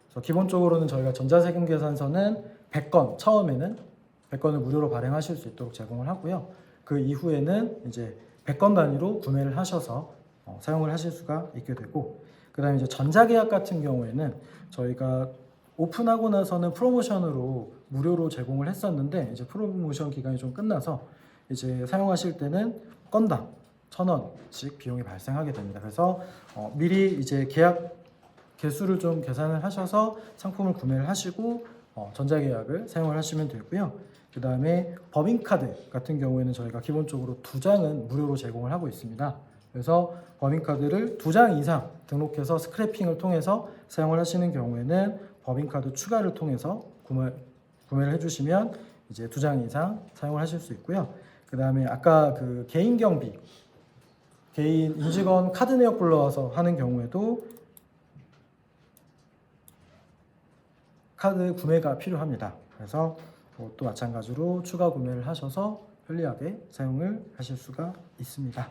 그래서 기본적으로는 저희가 전자세금 계산서는 100건, 처음에는 100건을 무료로 발행하실 수 있도록 제공을 하고요. 그 이후에는 이제 100건 단위로 구매를 하셔서 사용을 하실 수가 있게 되고, 그다음에 이제 전자계약 같은 경우에는 저희가 오픈하고 나서는 프로모션으로 무료로 제공을 했었는데 이제 프로모션 기간이 좀 끝나서 이제 사용하실 때는 건당 1,000원씩 비용이 발생하게 됩니다. 그래서 미리 이제 계약 개수를 좀 계산을 하셔서 상품을 구매를 하시고 전자계약을 사용을 하시면 되고요. 그 다음에 법인카드 같은 경우에는 저희가 기본적으로 2장은 무료로 제공을 하고 있습니다. 그래서 법인카드를 2장 이상 등록해서 스크래핑을 통해서 사용을 하시는 경우에는 법인카드 추가를 통해서 구매를 해주시면 이제 2장 이상 사용을 하실 수 있고요. 그 다음에 아까 그 개인 경비, 개인 임직원 카드 내역 불러와서 하는 경우에도 카드 구매가 필요합니다. 그래서 그것도 마찬가지로 추가 구매를 하셔서 편리하게 사용을 하실 수가 있습니다.